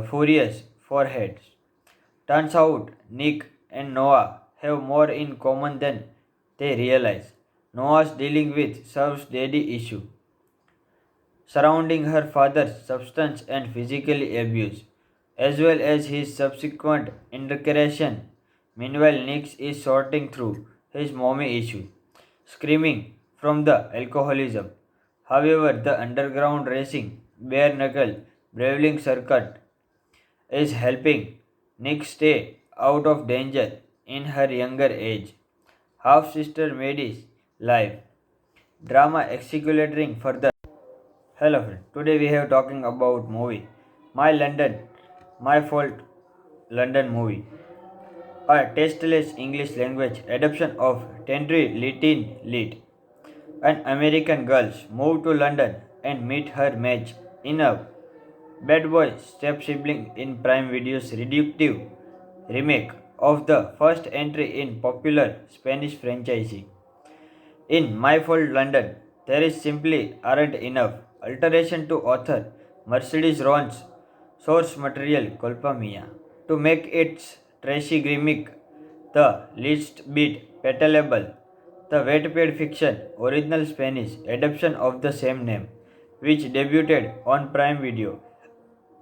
furious foreheads. Turns out Nick and Noah have more in common than they realize. Noah's dealing with Surf's daddy issue surrounding her father's substance and physical abuse, as well as his subsequent incarceration. Meanwhile, Nick is sorting through his mommy issue, screaming from the alcoholism. However, the underground racing, bare knuckle, brawling circuit is helping Nick stay out of danger in her younger age. Half sister Maddie's life drama executing further. Hello friend. Today we have talking about movie My London, My Fault London movie. A tasteless English language adaptation of Tendry Litin Lit. An American girl moves to London and meet her match in a bad boy step sibling in Prime Video's reductive remake of the first entry in popular Spanish franchise. In My Fault London, there is simply aren't enough alteration to author Mercedes Ron's source material Culpa Mia to make its trashy gimmick the least bit palatable. The wet-paid fiction original Spanish adaptation of the same name, which debuted on Prime Video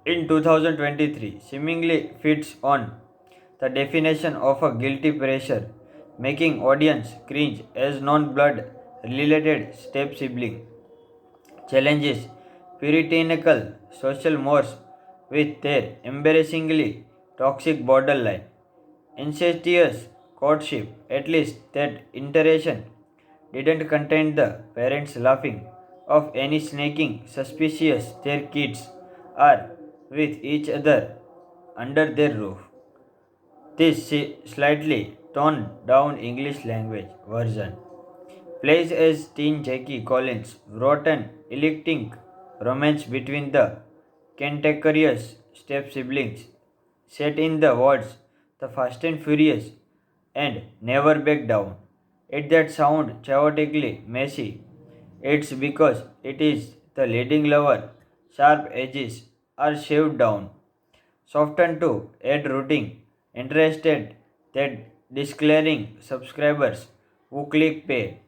in 2023, seemingly fits on the definition of a guilty pleasure, making audience cringe as non-blood related step sibling challenges puritanical social mores with their embarrassingly toxic borderline incestuous courtship. At least that iteration didn't contain the parents laughing of any snaking suspicious their kids are with each other under their roof. This slightly toned down English language version plays as teen Jackie Collins wrote an electric romance between the cantankerous step siblings set in the words The Fast and Furious and never back down. It that sound chaotically messy. It's because it is the leading lover. Sharp edges are shaved down, softened to add routing. Interested that declaring subscribers who click pay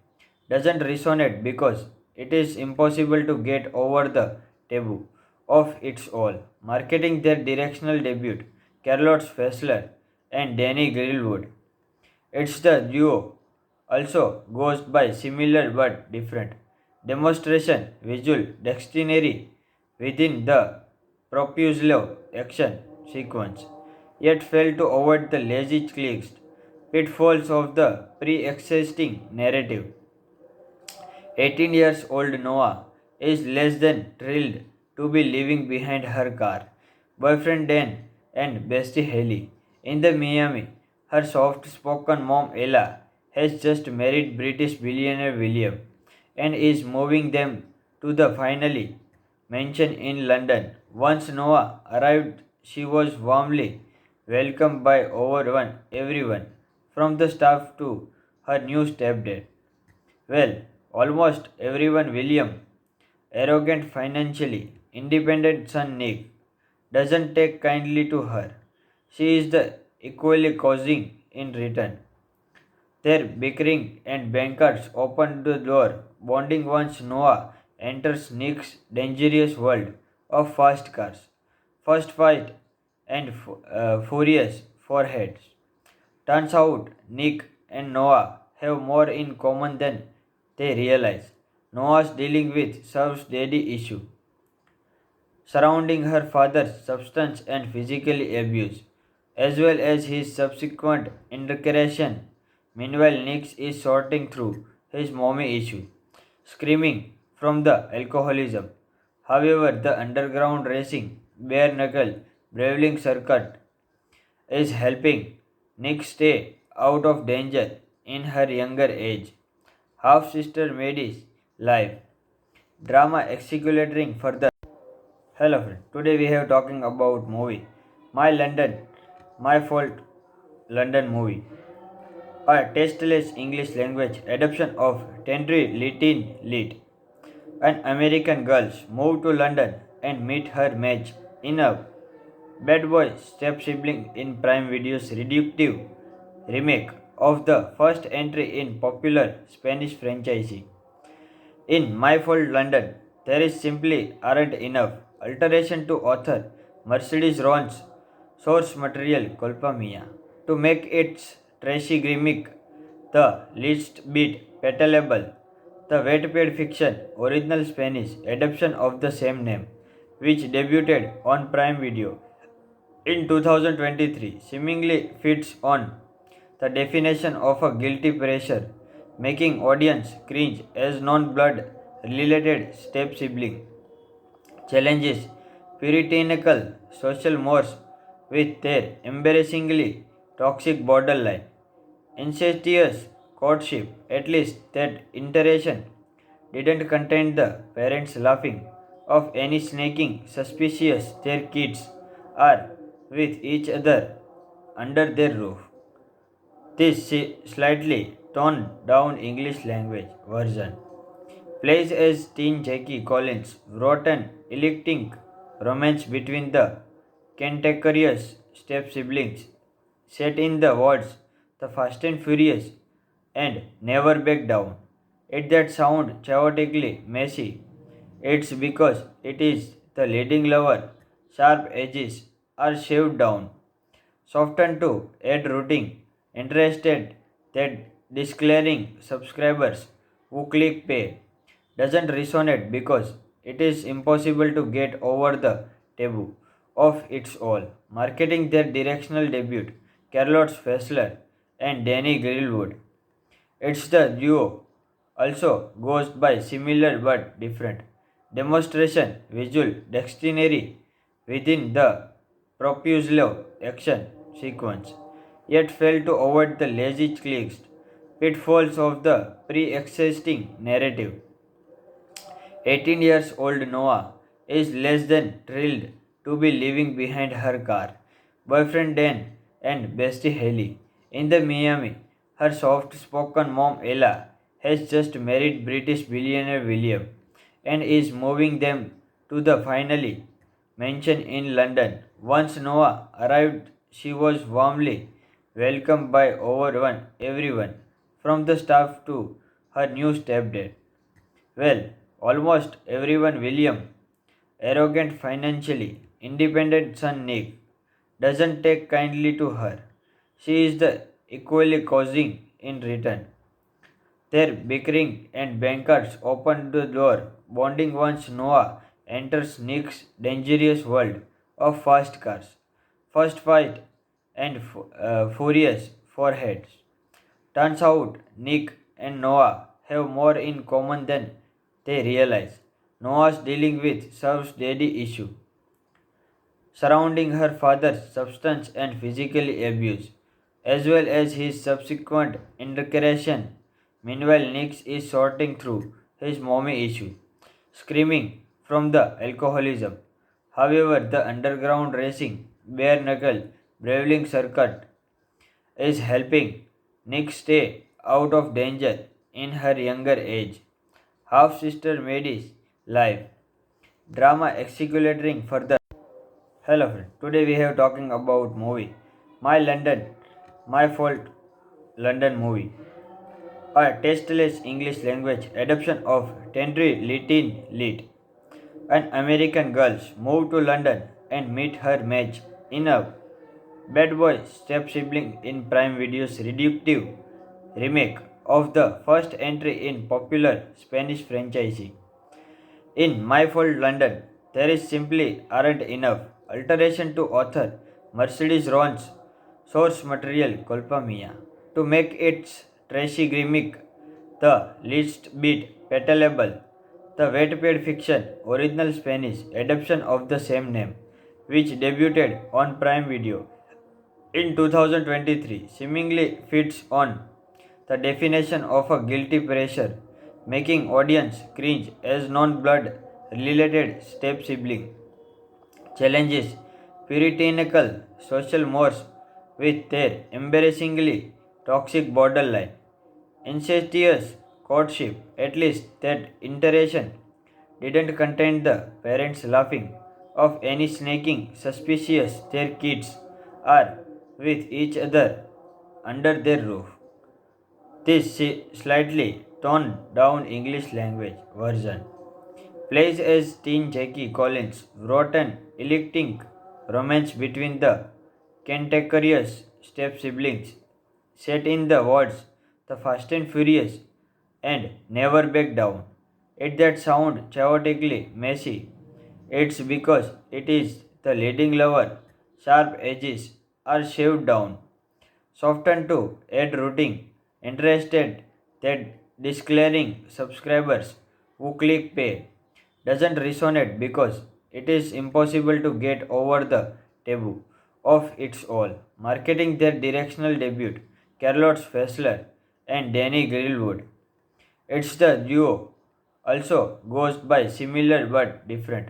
doesn't resonate because it is impossible to get over the taboo of its all. Marketing their directional debut, Carlos Fessler and Danny Greenwood. It's the duo also goes by similar but different demonstration visual dexterity within the Propulsive action sequence, yet failed to avoid the lazy clicks pitfalls of the pre-existing narrative. 18 years old Noah is less than thrilled to be leaving behind her car, boyfriend Dan, and bestie Haley. In the Miami, her soft spoken mom Ella has just married British billionaire William and is moving them to the finally mansion in London. Once Noah arrived, she was warmly welcomed by everyone, from the staff to her new stepdad. Well, almost everyone William, arrogant financially, independent son Nick, doesn't take kindly to her. She is the equally causing in return. Their bickering and bankers open the door, bonding once Noah enters Nick's dangerous world of fast cars. First fight and furious foreheads. Turns out Nick and Noah have more in common than they realize. Noah's dealing with Sav's daddy issue, surrounding her father's substance and physical abuse, as well as his subsequent incarceration. Meanwhile, Nick is sorting through his mommy issue, screaming from the alcoholism. However, the underground racing, bare knuckle, brawling circuit is helping Nick stay out of danger in her younger age. Half sister Maddie's life drama executing further. Hello friend. Today we have talking about movie My London, My Fault London movie. A tasteless English language adaptation of Tendry Litin Lit. An American girl moves to London and meet her match in a bad boy step sibling in Prime Video's reductive remake of the first entry in popular Spanish franchise. In My Fault London, there is simply aren't enough alteration to author Mercedes Ron's source material Culpa Mia to make its trashy gimmick the least bit palatable. The wet-paid fiction original Spanish adaptation of the same name, which debuted on Prime Video in 2023, seemingly fits on the definition of a guilty pressure, making audience cringe as non-blood related step sibling challenges puritanical social mores with their embarrassingly toxic borderline incestuous courtship. At least that iteration didn't contain the parents laughing of any snaking suspicious their kids are with each other under their roof. This slightly toned down English language version plays as teen Jackie Collins wrote an electric romance between the cantankerous step siblings set in the words The Fast and Furious and Never Back Down. It that sound chaotically messy. It's because it is the leading lover. Sharp edges are shaved down, softened to add routing. Interested that declaring subscribers who click pay doesn't resonate because it is impossible to get over the taboo of its all. Marketing their directional debut, Carlos Fessler and Danny Greenwood. It's the duo also goes by similar but different demonstration visual dexterity within the propulsive action sequence, yet failed to avoid the lazy clicks pitfalls of the pre-existing narrative. 18 years old Noah is less than thrilled to be leaving behind her car, boyfriend Dan, and bestie Haley. In the Miami, her soft-spoken mom Ella has just married British billionaire William and is moving them to the finally mansion in London. Once Noah arrived, she was warmly welcomed by everyone, from the staff to her new stepdad. Well, almost everyone. William, arrogant financially, independent son Nick, doesn't take kindly to her. She is the equally causing in return. Their bickering and bankers open the door, bonding once Noah enters Nick's dangerous world of fast cars. First fight and furious foreheads. Turns out Nick and Noah have more in common than they realize. Noah's dealing with Surf's daddy issue, surrounding her father's substance and physical abuse, as well as his subsequent incarceration. Meanwhile, Nick is sorting through his mommy issue, screaming from the alcoholism. However, the underground racing, bare knuckle, brawling circuit is helping Nick stay out of danger in her younger age. Half sister Maddie's life drama executing further. Hello friend. Today we have talking about movie My London, My Fault London movie. A tasteless English language adaptation of Tenry Litin Lit. An American girl moves to London and meet her match in a bad boy step sibling in Prime Video's reductive remake of the first entry in popular Spanish franchise. In My Fault London, there is simply aren't enough alteration to author Mercedes Ron's source material Culpa Mia to make its trashy gimmick the least bit palatable. The Wattpad fiction original Spanish adaptation of the same name, which debuted on Prime Video in 2023, seemingly fits on the definition of a guilty pressure, making audience cringe as non-blood related step sibling challenges puritanical social mores with their embarrassingly toxic borderline incestuous courtship. At least that iteration didn't contain the parents laughing of any snaking suspicious their kids are with each other under their roof. This slightly toned down English language version plays as teen Jackie Collins wrote an electric romance between the cantankerous step siblings set in the words The Fast and Furious and Never Back Down. It that sound chaotically messy. It's because it is the leading lover. Sharp edges are shaved down, softened to add rooting, interested that declaring subscribers who click pay doesn't resonate because it is impossible to get over the taboo of its all. Marketing their directional debut, Carlot Fessler and Danny Greenwood. It's the duo also goes by similar but different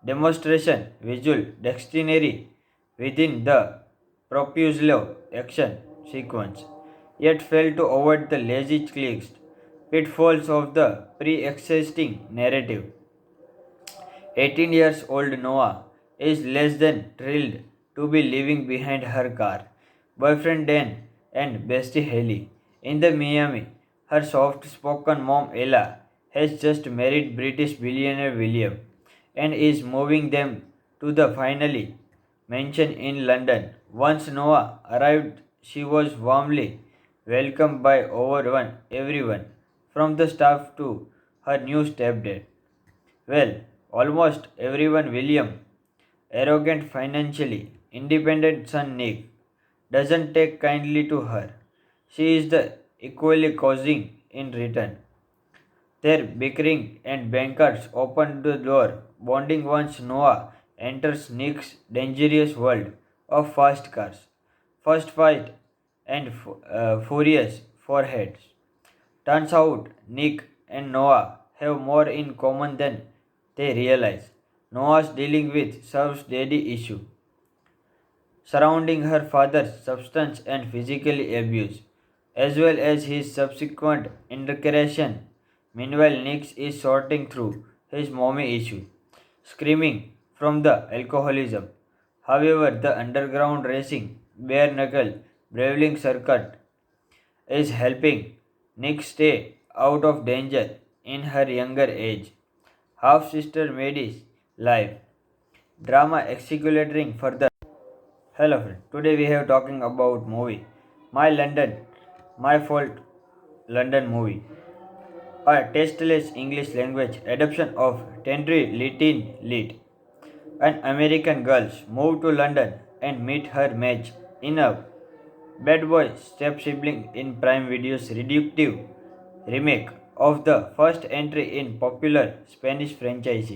demonstration visual dexterity within the Propulsive action sequence, yet failed to avoid the lazy clicks pitfalls of the pre-existing narrative. 18 years old Noah is less than thrilled to be leaving behind her car, boyfriend Dan, and bestie Haley. In the Miami, her soft spoken mom Ella has just married British billionaire William and is moving them to the finally mansion in London. Once Noah arrived, she was warmly welcomed by everyone, from the staff to her new stepdad. Well, almost everyone. William, arrogant financially, independent son Nick, doesn't take kindly to her. She is the equally causing in return. Their bickering and bankers open the door, bonding once Noah enters Nick's dangerous world of fast cars. First fight and furious foreheads. Turns out Nick and Noah have more in common than they realize. Noah's dealing with Surf's daddy issue, surrounding her father's substance and physical abuse, as well as his subsequent incarceration. Meanwhile, Nix is sorting through his mommy issue, screaming from the alcoholism. However, the underground racing, bare knuckle, brawling circuit is helping Nick stay out of danger in her younger age. Half sister Maddie's life drama accelerating further. Hello friend. Today we have talking about movie My London, My Fault London movie. A tasteless English language adaptation of Tenry Litin Lit. An American girl move to London and meet her match in a bad boy step sibling in Prime Video's reductive remake of the first entry in popular Spanish franchise.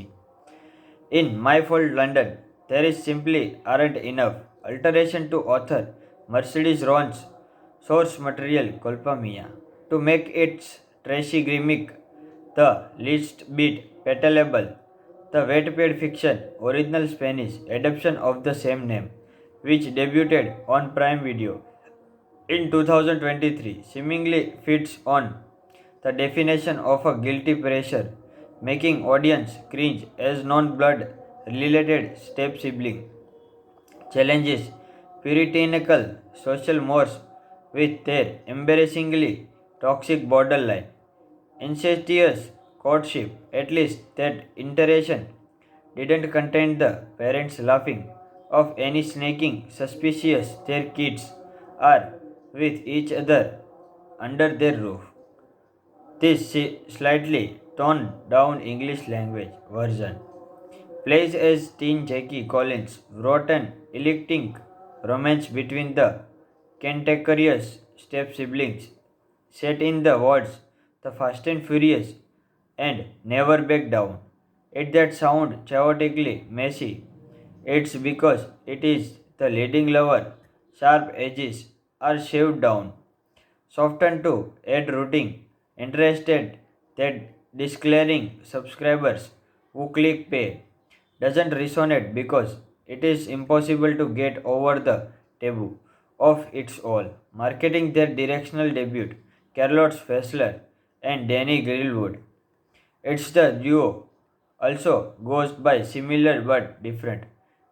In My Fault London, there is simply aren't enough alteration to author Mercedes Ron's source material Culpa Mia to make its trashy gimmick the least bit palatable. The Wattpad fiction original Spanish adaptation of the same name, which debuted on Prime Video in 2023, seemingly fits on the definition of a guilty pressure, making audience cringe as non-blood related step sibling challenges puritanical social mores with their embarrassingly toxic borderline incestuous courtship. At least that iteration didn't contain the parents laughing of any snaking suspicious their kids are with each other under their roof. This slightly toned down English language version plays as teen Jackie Collins wrote an electric romance between the cantankerous step siblings set in the words The Fast and Furious and Never Back Down. It that sound chaotically messy. It's because it is the leading lover. Sharp edges are shaved down, softened to add rooting, interested that declaring subscribers who click pay doesn't resonate because it is impossible to get over the taboo of its all. Marketing their directional debut, Charlotte Fessler and Danny Greenwood. It's the duo also goes by similar but different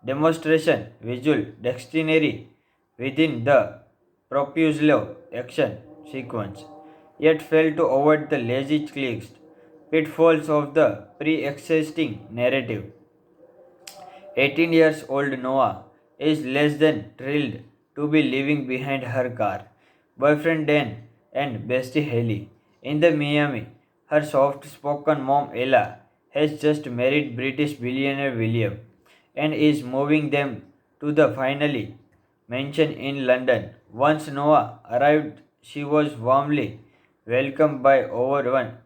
demonstration visual dexterity within the Propulsive action sequence, yet failed to avoid the lazy clicks pitfalls of the pre-existing narrative. 18 years old Noah is less than thrilled to be leaving behind her car, boyfriend Dan, and bestie Haley. In the Miami, her soft spoken mom Ella has just married British billionaire William and is moving them to the finally mansion in London. Once Noah arrived, she was warmly welcomed by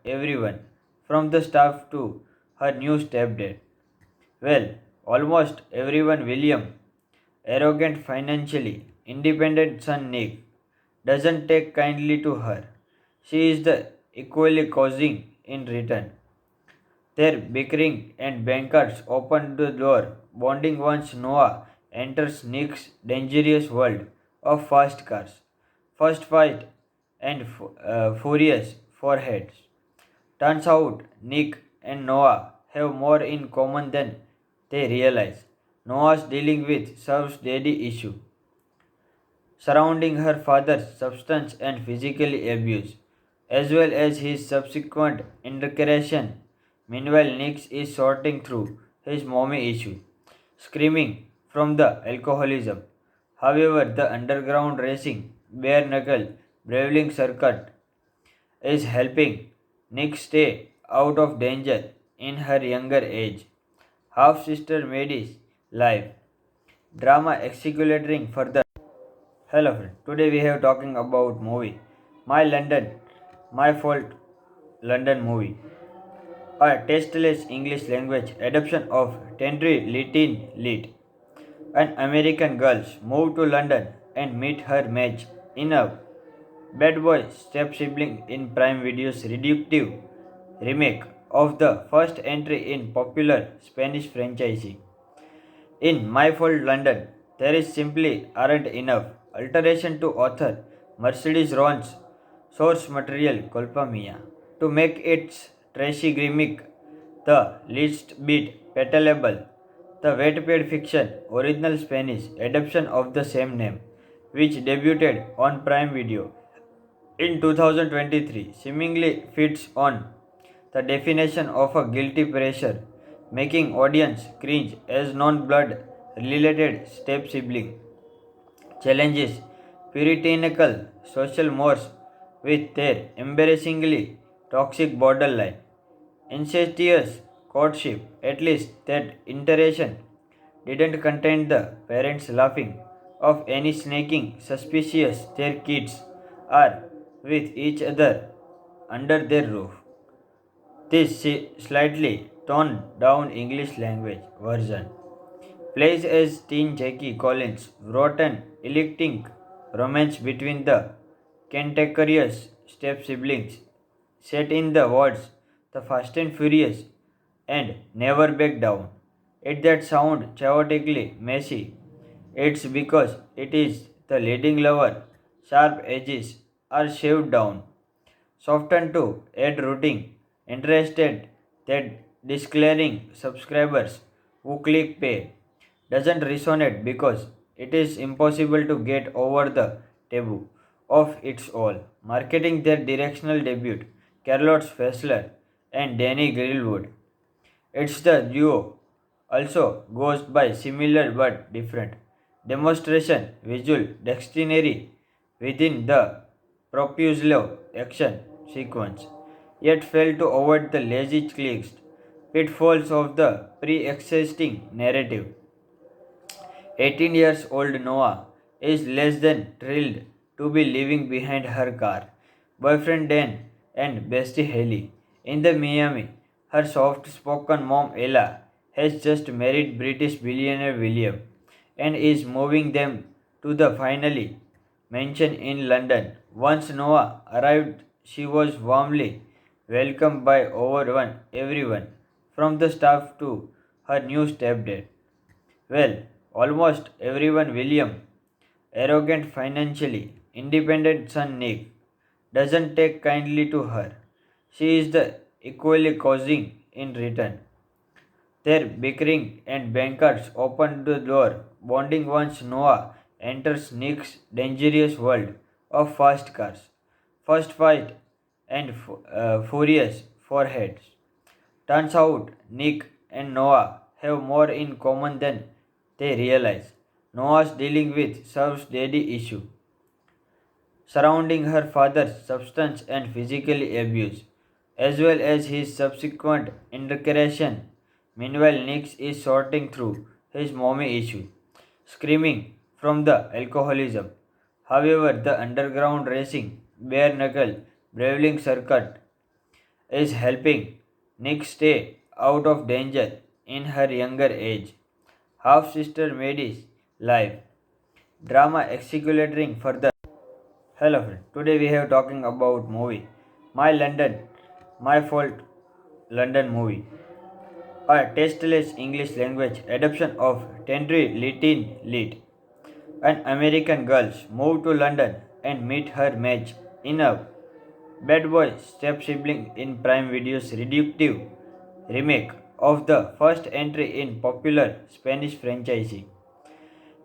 everyone, from the staff to her new stepdad. Well, almost everyone. William, arrogant financially, independent son Nick, doesn't take kindly to her. She is the equally causing in return. Their bickering and bankers open the door, bonding once Noah enters Nick's dangerous world of fast cars. First fight and furious foreheads. Turns out Nick and Noah have more in common than they realize. Noah's dealing with Surf's daddy issue, surrounding her father's substance and physical abuse, as well as his subsequent incarceration. Meanwhile, Nick is sorting through his mommy issue, screaming from the alcoholism. However, the underground racing, bare knuckle, brawling circuit is helping Nick stay out of danger in her younger age. Half sister Maddie's life drama accelerating further. Hello friend. Today we have talking about movie My London, My Fault London movie. A tasteless English language adaptation of Tenry Litin Lit. An American girl move to London and meet her match in a bad boy step sibling in Prime Video's reductive remake of the first entry in popular Spanish franchise. In My Fault London, there is simply aren't enough. Alteration to author Mercedes Ron's source material Culpa Mia to make its trashy gimmick the least bit palatable. The wet-paid fiction original Spanish adaptation of the same name, which debuted on Prime Video in 2023, seemingly fits on the definition of a guilty pleasure, making audience cringe as non-blood related step sibling challenges puritanical social mores with their embarrassingly toxic borderline incestuous courtship. At least that iteration didn't contain the parents laughing of any snaking suspicious their kids are with each other under their roof. This slightly toned down English language version plays as teen Jackie Collins wrote an electric romance between the cantankerous step siblings set in the words The Fast and Furious and Never Back Down. It that sound chaotically messy. It's because it is the leading lover. Sharp edges are shaved down, softened to add rooting, interested that declaring subscribers who click pay doesn't resonate because it is impossible to get over the taboo of its all. Marketing their directional debut, Carlos Fessler and Danny Greenwood. It's the duo also goes by similar but different demonstration visual dexterity within the Propulsive action sequence, yet failed to avoid the lazy clicks pitfalls of the pre-existing narrative. 18 years old Noah is less than thrilled to be leaving behind her car, boyfriend Dan, and bestie Haley. In the Miami, her soft spoken mom Ella has just married British billionaire William and is moving them to the finally mansion in London. Once Noah arrived, she was warmly welcomed by everyone, from the staff to her new stepdad. Well, almost everyone. William, arrogant financially, independent son Nick, doesn't take kindly to her. She is the equally causing in return. Their bickering and bankers open the door, bonding once Noah enters Nick's dangerous world of fast cars. First fight and furious foreheads. Turns out Nick and Noah have more in common than they realize. Noah's dealing with Surf's daddy issue surrounding her father's substance and physical abuse, as well as his subsequent incarceration. Meanwhile, Nick is sorting through his mommy issue, screaming from the alcoholism. However, the underground racing, bare knuckle, brawling circuit is helping Nick stay out of danger in her younger age. Half sister Maddie's life drama executing further. Hello friend. Today we have talking about movie My London, My Fault London movie. A tasteless English language adaptation of Tendry Litin Lit. An American girl moves to London and meet her match in a bad boy step sibling in Prime Video's reductive remake of the first entry in popular Spanish franchise.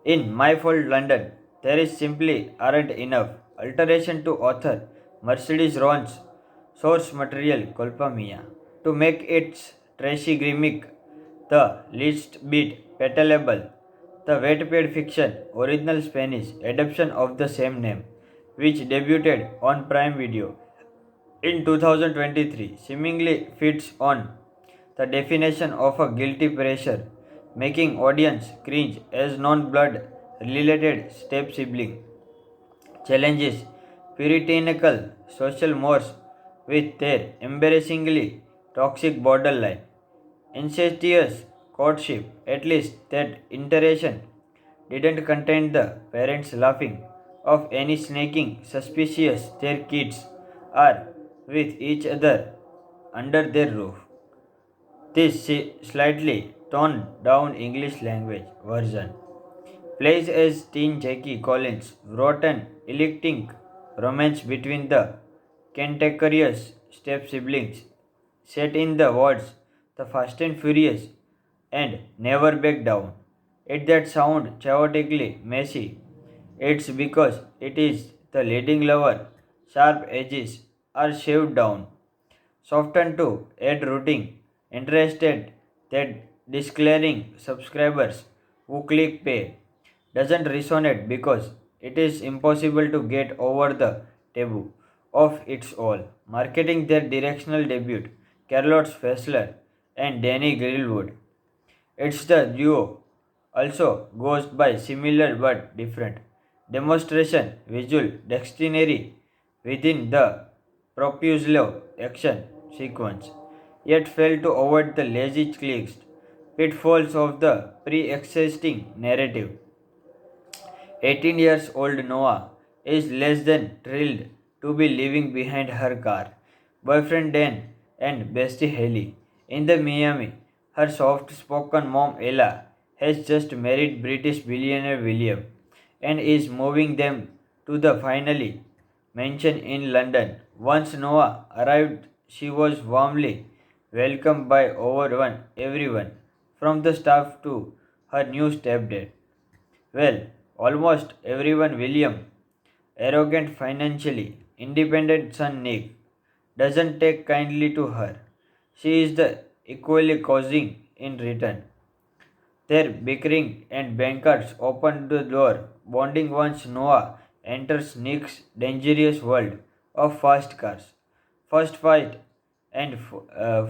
In My Fault London, there is simply aren't enough. Alteration to author Mercedes Ron's source material Culpa Mia to make its trashy gimmick the least bit palatable. The wet-paid fiction original Spanish adaptation of the same name, which debuted on Prime Video in 2023, seemingly fits on the definition of a guilty pleasure, making audience cringe as non-blood related step sibling challenges puritanical social mores with their embarrassingly toxic borderline incestuous courtship. At least that iteration didn't contain the parents laughing of any snaking suspicious their kids are with each other under their roof. This slightly toned down English language version Plays as teen Jackie Collins, wrote an electric romance between the cantankerous step siblings, set in the words The Fast and Furious and Never Back Down. It that sound chaotically messy. It's because it is the leading lover. Sharp edges are shaved down, softened to add rooting, interested that declaring subscribers who click pay doesn't resonate because it is impossible to get over the taboo of its all. Marketing their directional debut, Carlos Fessler and Danny Greenwood. It's the duo also goes by similar but different demonstration visual dexterity within the Propulsive action sequence, yet failed to avoid the lazy clicks pitfalls of the pre-existing narrative. 18 years old Noah is less than thrilled to be leaving behind her car, boyfriend Dan, and bestie Haley. In the Miami, her soft spoken mom Ella has just married British billionaire William and is moving them to the finally mansion in London. Once Noah arrived, she was warmly welcomed by everyone, from the staff to her new stepdad. Well, almost everyone William, arrogant financially, independent son Nick, doesn't take kindly to her. She is the equally causing in return. Their bickering and bankers open the door, bonding once Noah enters Nick's dangerous world of fast cars. First fight and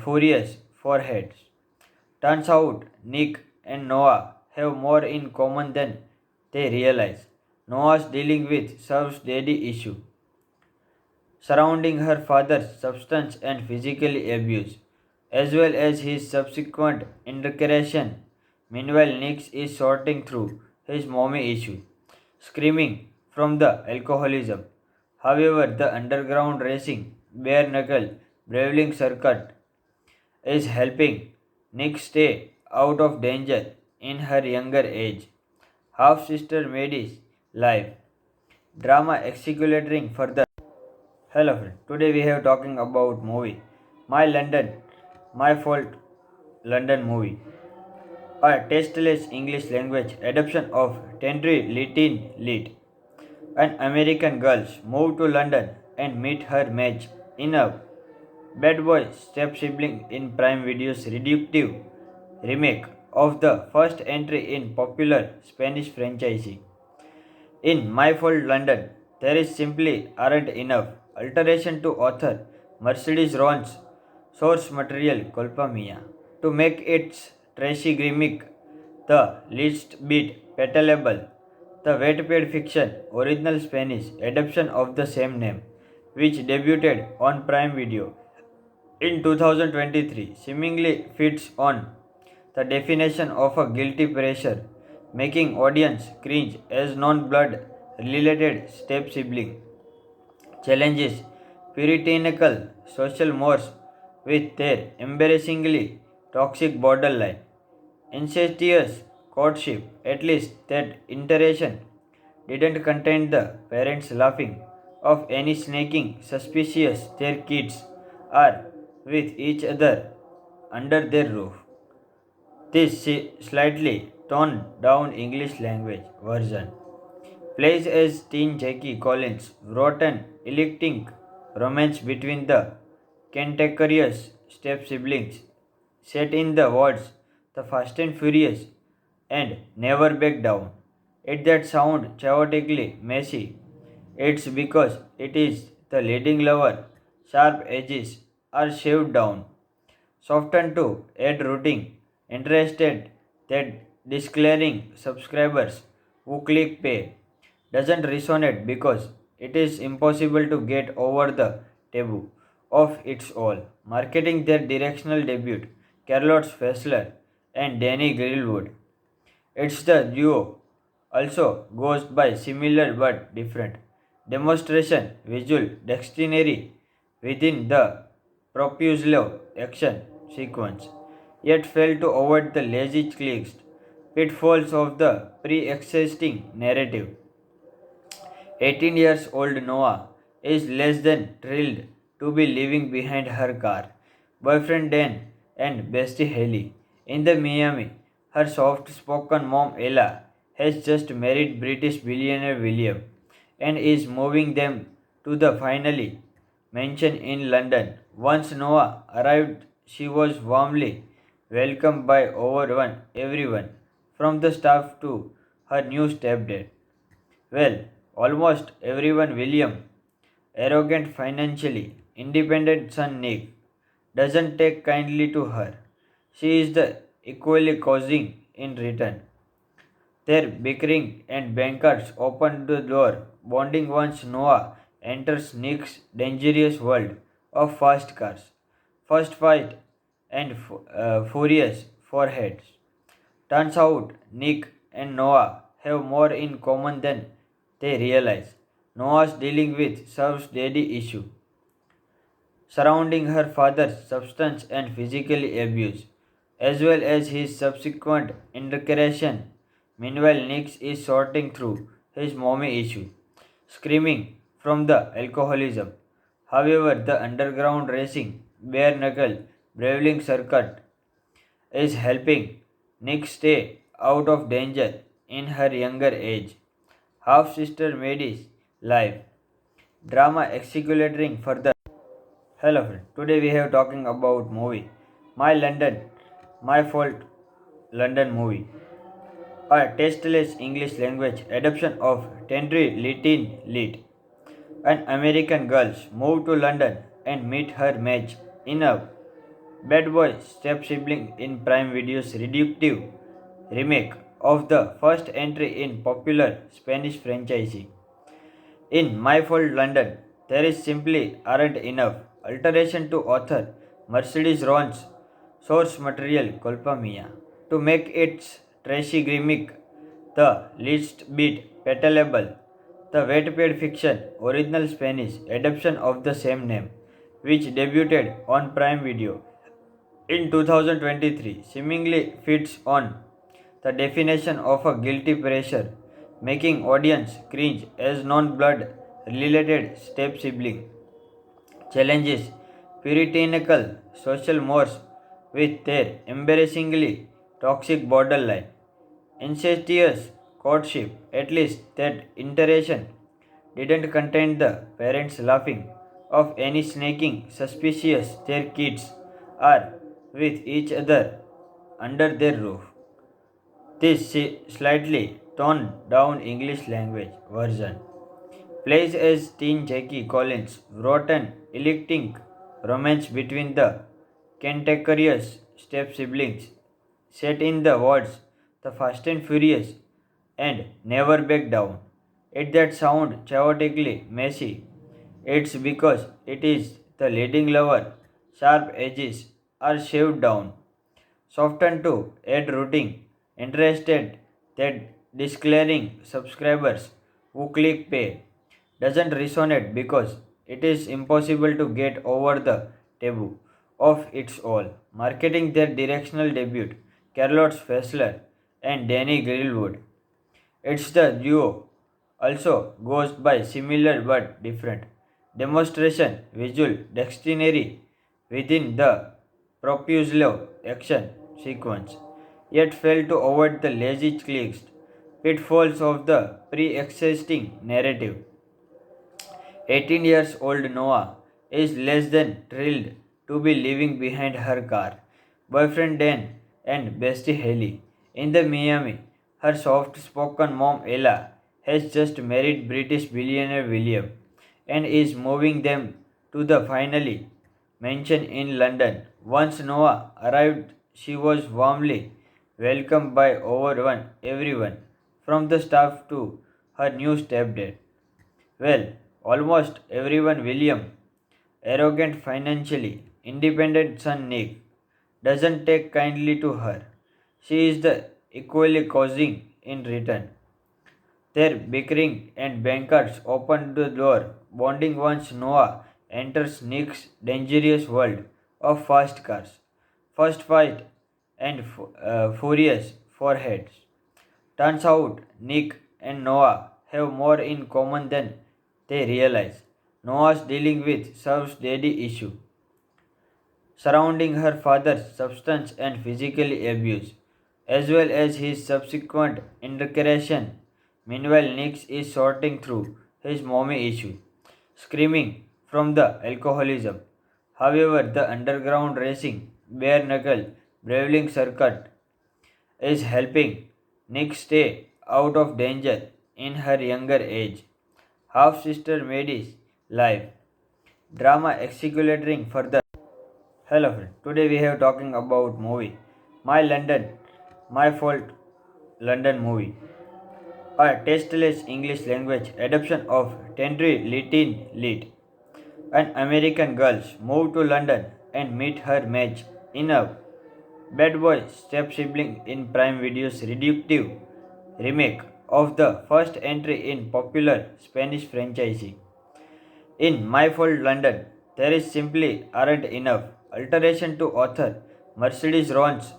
furious foreheads. Turns out Nick and Noah have more in common than they realize. Noah's dealing with Surf's daddy issue, surrounding her father's substance and physical abuse, as well as his subsequent incarceration. Meanwhile, Nick is sorting through his mommy issue, screaming from the alcoholism. However, the underground racing, bare knuckle, brawling circuit is helping Nick stay out of danger in her younger age. Half sister Maddie's life drama executing further. Hello friend. Today we have talking about movie My London, My Fault London movie. A tasteless English language adaptation of Tendry Litin Lit. An American girl moves to London and meet her match in a bad boy step sibling in Prime Video's reductive remake of the first entry in popular Spanish franchise. In My Fault London, there is simply aren't enough alteration to author Mercedes Ron's source material Culpa Mia to make its trashy gimmick the least bit palatable. The wet-paid fiction original Spanish adaptation of the same name, which debuted on Prime Video in 2023, seemingly fits on the definition of a guilty pressure, making audience cringe as non-blood related step sibling challenges puritanical social mores with their embarrassingly toxic borderline incestuous courtship. At least that iteration didn't contain the parents laughing of any snaking suspicious their kids are with each other under their roof. This slightly toned down English language version plays as teen Jackie Collins wrote an electric romance between the cantankerous step siblings, set in the words The Fast and Furious and Never Back Down. It that sound chaotically messy. It's because it is the leading lover. Sharp edges are shaved down, softened to add rooting, interested that declaring subscribers who click pay doesn't resonate because it is impossible to get over the taboo of its all. Marketing their directional debut, Carlos Fessler and Danny Greenwood. It's the duo also goes by similar but different demonstration visual dexterity within the propulsive action sequence, yet failed to avoid the lazy clicks pitfalls of the pre-existing narrative. 18 years old Noah is less than thrilled to be leaving behind her car, boyfriend Dan, and bestie Haley. In the Miami, her soft spoken mom Ella has just married British billionaire William and is moving them to the finally mansion in London. Once Noah arrived, she was warmly welcomed by everyone, from the staff to her new stepdad. Well, almost everyone. William, arrogant financially, independent son Nick, doesn't take kindly to her. She is the equally causing in return. Their bickering and bankers open the door, bonding once Noah enters Nick's dangerous world of fast cars. First fight and furious foreheads. Turns out Nick and Noah have more in common than they realize. Noah's dealing with Surf's daddy issue, surrounding her father's substance and physical abuse, as well as his subsequent incarceration. Meanwhile, Nick is sorting through his mommy issue, screaming from the alcoholism. However, the underground racing, bare knuckle, brawling circuit is helping Nick stay out of danger in her younger age. Half sister Maddie's life drama executing further. Hello friend. Today we have talking about movie My London, My Fault London movie. A tasteless English language adaptation of Tendry Litin Lit. An American girl move to London and meet her match in a bad boy step sibling in Prime Video's reductive remake of the first entry in popular Spanish franchise. In My Fault London, there is simply aren't enough alteration to author Mercedes Ron's source material Culpa Mia to make its trashy gimmick the least bit palatable. The Wattpad fiction original Spanish adaptation of the same name, which debuted on Prime Video in 2023, seemingly fits on the definition of a guilty pressure, making audience cringe as non-blood related step sibling challenges puritanical social mores with their embarrassingly toxic borderline incestuous courtship. At least that iteration didn't contain the parents laughing of any snaking suspicious their kids are with each other under their roof. This slightly toned down English language version plays as teen Jackie Collins wrote an electric romance between the cantankerous step siblings set in the words The Fast and Furious and Never Back Down. It that sound chaotically messy. It's because it is the leading lover. Sharp edges are shaved down, softened to add rooting, interested that declaring subscribers who click pay doesn't resonate because it is impossible to get over the taboo of its all. Marketing their directional debut, Charlotte Fessler and Danny Greenwood. It's the duo also goes by similar but different demonstration visual dexterity within the Propulsive action sequence, yet failed to avoid the lazy clicks pitfalls of the pre-existing narrative. 18 years old Noah is less than thrilled to be leaving behind her car, boyfriend Dan, and bestie Haley. In the Miami, her soft spoken mom Ella has just married British billionaire William and is moving them to the finally mansion in London. Once Noah arrived, she was warmly welcomed by everyone, from the staff to her new stepdad. Well, almost everyone. William, arrogant financially, independent son Nick, doesn't take kindly to her. She is the equally causing in return. Their bickering and bankers open the door, bonding once Noah enters Nick's dangerous world of fast cars. First fight and furious foreheads. Turns out Nick and Noah have more in common than they realize. Noah's dealing with Surf's daddy issue, surrounding her father's substance and physical abuse, as well as his subsequent incarceration. Meanwhile, Nick is sorting through his mommy issue, screaming from the alcoholism. However, the underground racing, bare knuckle, brawling circuit is helping Nick stay out of danger in her younger age. Half sister Maddie's life drama accelerating further. Hello friend. Today we have talking about movie My London, My Fault London movie. A tasteless English language adaptation of Tenry Litin Lit. An American girl moves to London and meet her match in a bad boy step sibling in Prime Video's reductive remake of the first entry in popular Spanish franchise. In My Fault London, there is simply aren't enough alteration to author Mercedes Ron's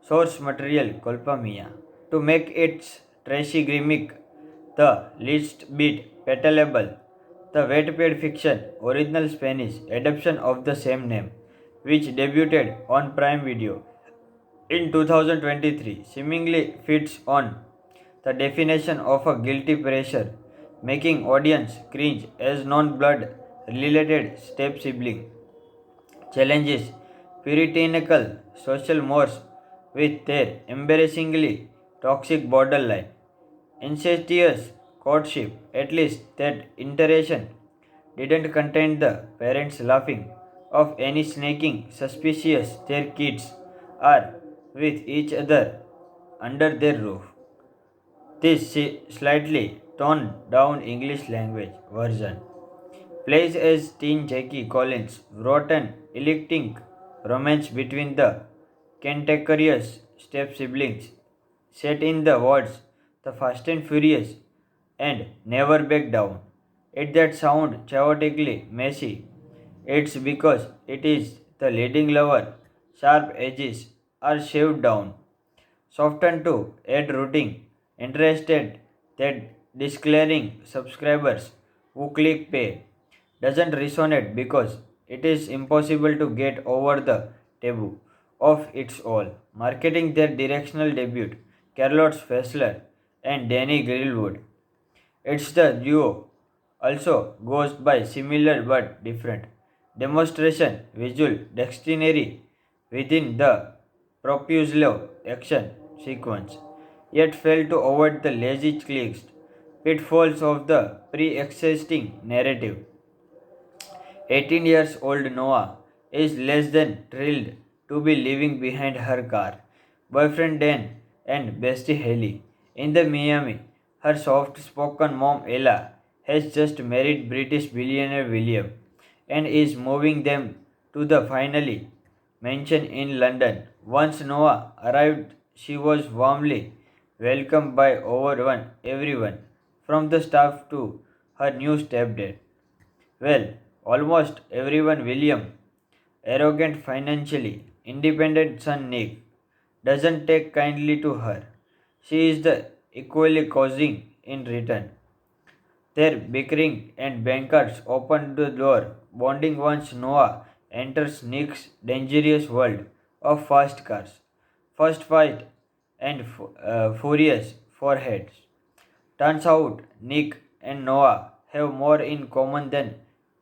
source material Culpa Mia to make its trashy gimmick the least bit palatable. The Wattpad fiction original Spanish adaptation of the same name, which debuted on Prime Video in 2023, seemingly fits on the definition of a guilty pressure, making audience cringe as non-blood related step sibling challenges puritanical social mores with their embarrassingly toxic borderline incestuous courtship. At least that iteration didn't contain the parents laughing of any snaking suspicious their kids are with each other under their roof. This slightly toned down English language version plays as teen Jackie Collins wrote an electing romance between the cantankerous step siblings set in the words The Fast and Furious and Never Back Down. It that sound chaotically messy. It's because it is the leading lover. Sharp edges are shaved down, softened to add rooting, interested that declaring subscribers who click pay doesn't resonate because it is impossible to get over the taboo of its all. Marketing their directional debut, Charlotte Fessler and Danny Greenwood. It's the duo also goes by similar but different demonstration visual dexterity within the Propulsive action sequence, yet failed to avoid the lazy clicks pitfalls of the pre-existing narrative. 18 years old Noah is less than thrilled to be leaving behind her car, boyfriend Dan, and bestie Haley. In the Miami, her soft spoken mom Ella has just married British billionaire William and is moving them to the finally mansion in London. Once Noah arrived, she was warmly welcomed by everyone, from the staff to her new stepdad. Well, almost everyone. William, arrogant financially, independent son Nick, doesn't take kindly to her. She is the equally causing in return. Their bickering and bankers open the door, bonding once Noah enters Nick's dangerous world of fast cars. First fight and furious foreheads. Turns out Nick and Noah have more in common than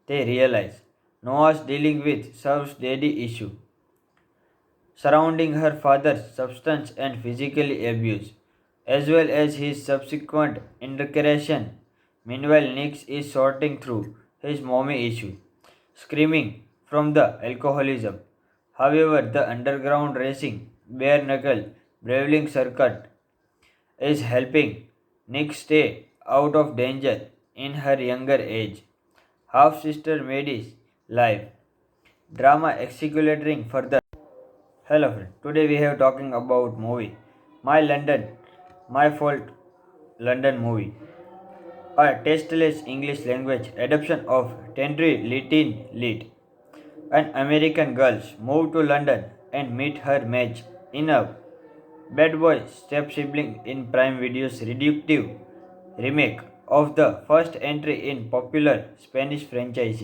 they realize. Noah's dealing with Surf's daddy issue, surrounding her father's substance and physical abuse, as well as his subsequent incarceration. Meanwhile, Nick is sorting through his mommy issue, screaming from the alcoholism. However, the underground racing, bare knuckle, brawling circuit is helping Nick stay out of danger in her younger age. Half sister Maddie's life drama accelerating further. Hello friend. Today we have talking about movie My London, My Fault London movie. A tasteless English language adaptation of Tenry Litin Lit. An American girl moves to London and meet her match in a Bad Boy step sibling in Prime Video's reductive remake of the first entry in popular Spanish franchise.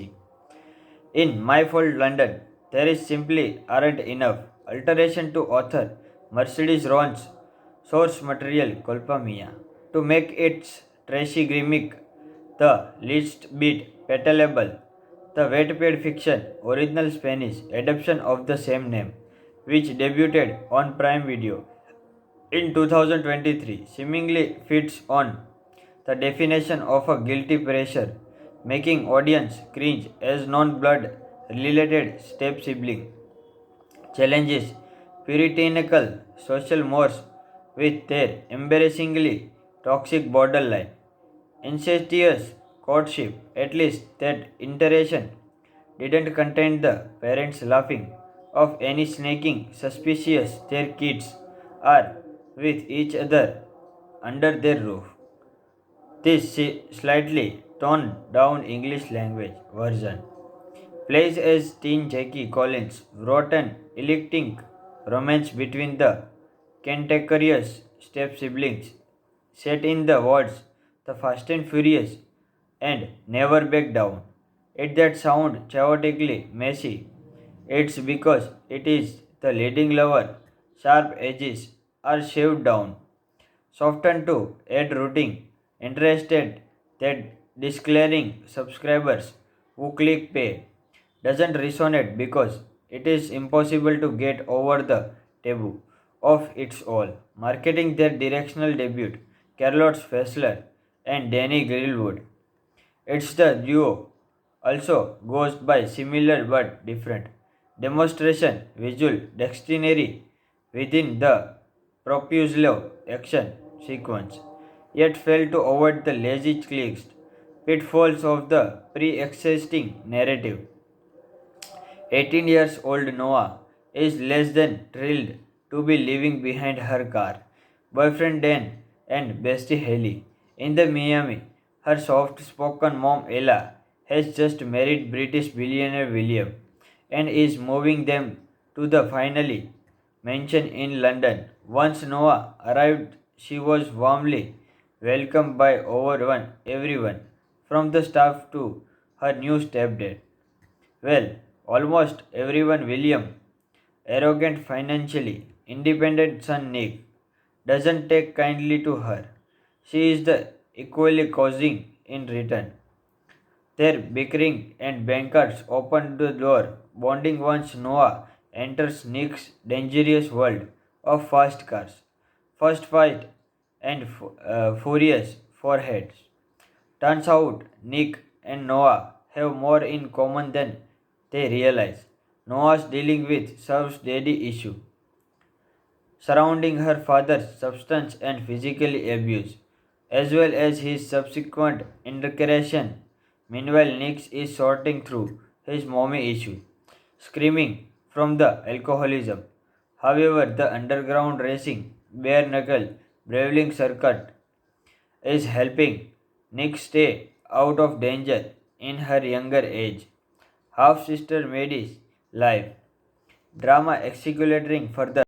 In My Fault London, there is simply aren't enough alteration to author Mercedes Ron's source material Culpa Mia to make its trashy gimmick the least bit palatable. The wet-paid fiction original Spanish adaptation of the same name, which debuted on Prime Video in 2023, seemingly fits on the definition of a guilty pleasure, making audience cringe as non-blood related step sibling challenges puritanical social mores with their embarrassingly toxic borderline incestuous courtship. At least that iteration didn't contain the parents laughing of any snaking suspicious their kids are with each other under their roof. This slightly toned down English language version plays as teen Jackie Collins wrote an electric romance between the cantankerous step siblings set in the words The Fast and Furious and Never Back Down. It that sound chaotically messy. It's because it is the leading lover. Sharp edges are shaved down, softened to add rooting, interested that declaring subscribers who click pay doesn't resonate because it is impossible to get over the taboo of its all. Marketing their directional debut, Carlos Fessler and Danny Greenwood. It's the duo also goes by similar but different demonstration visual dexterity within the Propulsive action sequence, yet failed to avoid the lazy clicks pitfalls of the pre-existing narrative. 18 years old Noah is less than thrilled to be leaving behind her car, boyfriend Dan, and bestie Haley. In the Miami, her soft spoken mom Ella has just married British billionaire William and is moving them to the finally mansion in London. Once Noah arrived, she was warmly welcomed by everyone, from the staff to her new stepdad. Well, almost everyone. William, arrogant financially, independent son Nick, doesn't take kindly to her. She is the equally causing in return. Their bickering and bankers open the door, bonding once Noah enters Nick's dangerous world of fast cars. First fight and furious foreheads. Turns out Nick and Noah have more in common than they realize. Noah's dealing with Surf's daddy issue surrounding her father's substance and physical abuse, as well as his subsequent incarceration. Meanwhile, Nick is sorting through his mommy issue, screaming from the alcoholism. However, the underground racing, bare knuckle, brawling circuit is helping Nick stay out of danger in her younger age. Half sister Maddie's life drama executing further.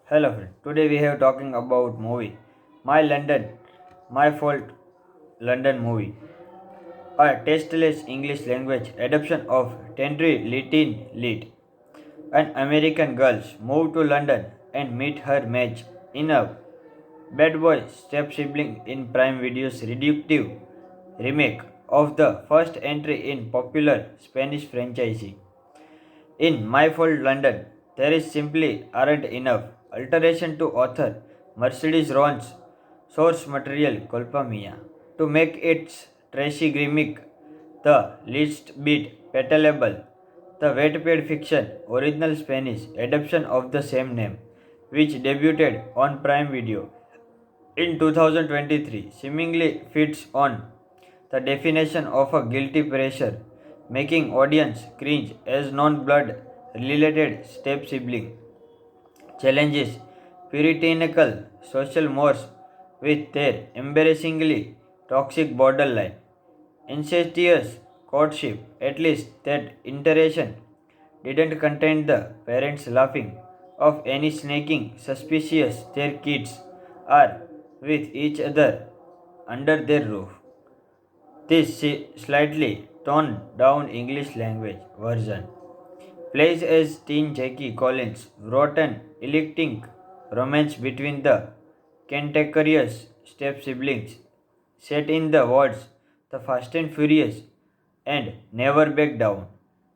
Hello friend. Today we have talking about movie My London, My Fault London movie. A tasteless English language adaptation of Tendry Litin Lit. An American girl move to London and meet her match in a Bad Boy step sibling in Prime Video's reductive remake of the first entry in popular Spanish franchise. In My Fault London, there is simply aren't enough alteration to author Mercedes Ron's source material Culpa Mia to make its trashy gimmick the least bit palatable. The wet-paid fiction original Spanish adaptation of the same name, which debuted on Prime Video in 2023, seemingly fits on the definition of a guilty pleasure, making audience cringe as non-blood related step sibling challenges puritanical social mores with their embarrassingly toxic borderline incestuous courtship. At least that iteration didn't contain the parents laughing of any snaking suspicious their kids are with each other under their roof. This slightly toned down English language version plays as teen Jackie Collins wrote an electric romance between the cantankerous step siblings set in the words The Fast and Furious and Never Back Down.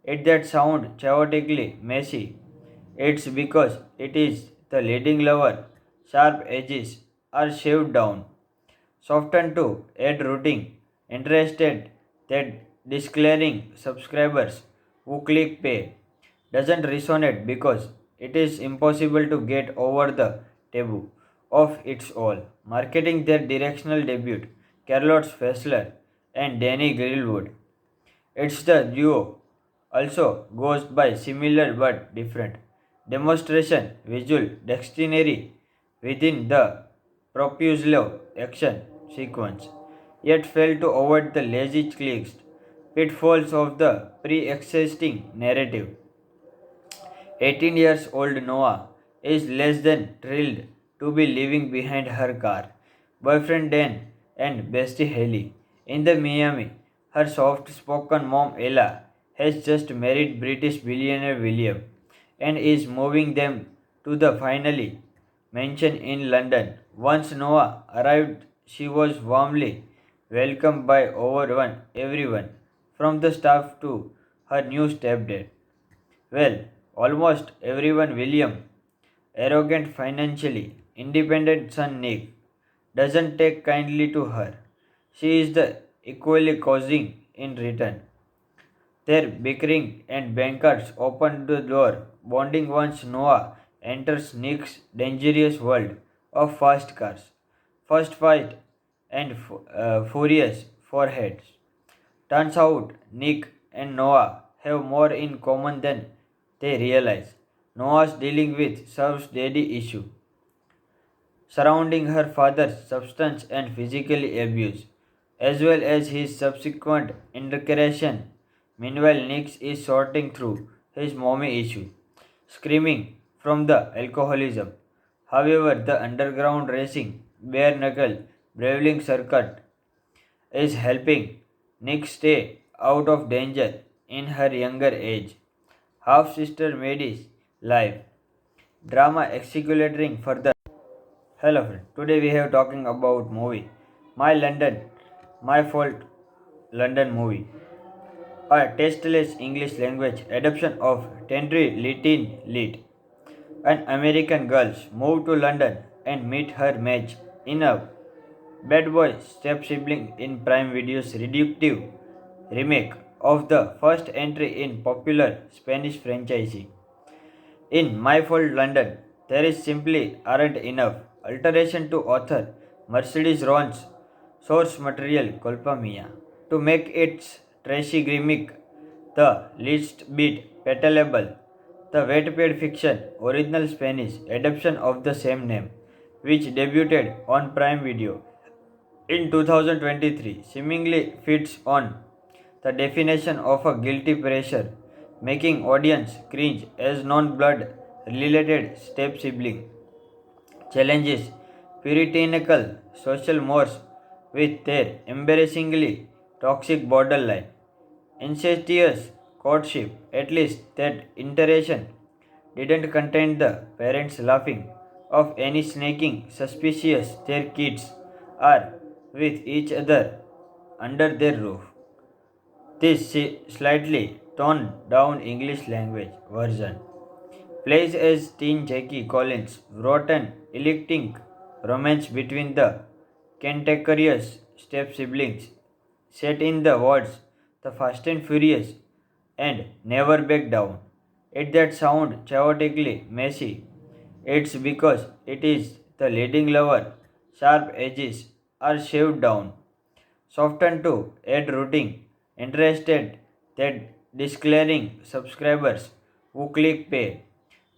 It that sound chaotically messy. It's because it is the leading lover. Sharp edges are shaved down, softened to add rooting, interested that declaring subscribers who click pay doesn't resonate because it is impossible to get over the taboo of its all. Marketing their directional debut, Carlos Fessler and Danny Greenwood. It's the duo also goes by similar but different demonstration visual dexterity within the Propulsive action sequence, yet failed to avoid the lazy clicks pitfalls of the pre-existing narrative. 18 years old Noah is less than thrilled to be leaving behind her car, boyfriend Dan, and bestie Haley. In the Miami, her soft spoken mom Ella has just married British billionaire William and is moving them to the finally mansion in London. Once Noah arrived, she was warmly welcomed by everyone, from the staff to her new stepdad. Well, almost everyone. William, arrogant financially, independent son Nick, doesn't take kindly to her. She is the equally causing in return. Their bickering and bankers open the door, bonding once Noah enters Nick's dangerous world of fast cars. First fight and furious foreheads. Turns out Nick and Noah have more in common than they realize. Noah's dealing with Surf's daddy issue, surrounding her father's substance and physical abuse, as well as his subsequent incarceration. Meanwhile, Nick is sorting through his mommy issue, screaming from the alcoholism. However, the underground racing, bare knuckle, brawling circuit is helping Nick stay out of danger in her younger age. Half sister Maddie's life drama executing further. Hello friend. Today we have talking about movie My London, My Fault London movie. A tasteless English language adaptation of Tendry Litin Lit. An American girl moves to London and meet her match in a bad boy step sibling in Prime Video's reductive remake of the first entry in popular Spanish franchise. In My Fault London, there is simply aren't enough alteration to author Mercedes Ron's source material Culpa Mia to make its trashy gimmick the least bit palatable. The wet-paid fiction original Spanish adaptation of the same name, which debuted on Prime Video in 2023, seemingly fits on the definition of a guilty pressure, making audience cringe as non-blood related step sibling challenges puritanical social mores with their embarrassingly toxic borderline incestuous courtship. At least that iteration didn't contain the parents laughing of any snaking suspicious their kids are with each other under their roof. This slightly toned down English language version plays as teen Jackie Collins wrote an electric romance between the cantankerous step siblings set in the words The Fast and Furious and Never Back Down. It that sound chaotically messy. It's because it is the leading lover. Sharp edges are shaved down, softened to add rooting, interested that declaring subscribers who click pay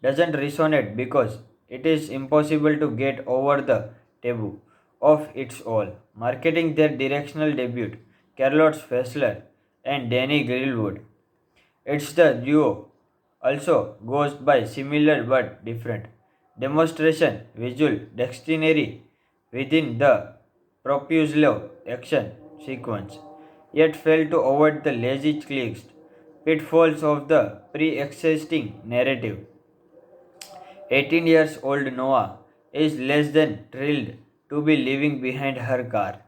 doesn't resonate because it is impossible to get over the taboo of its all. Marketing their directional debut, Carlos Fessler and Danny Greenwood. It's the duo also goes by similar but different demonstration visual dexterity within the Propulsive action sequence, yet failed to avoid the lazy clicks pitfalls of the pre-existing narrative. 18 years old Noah is less than thrilled to be leaving behind her car,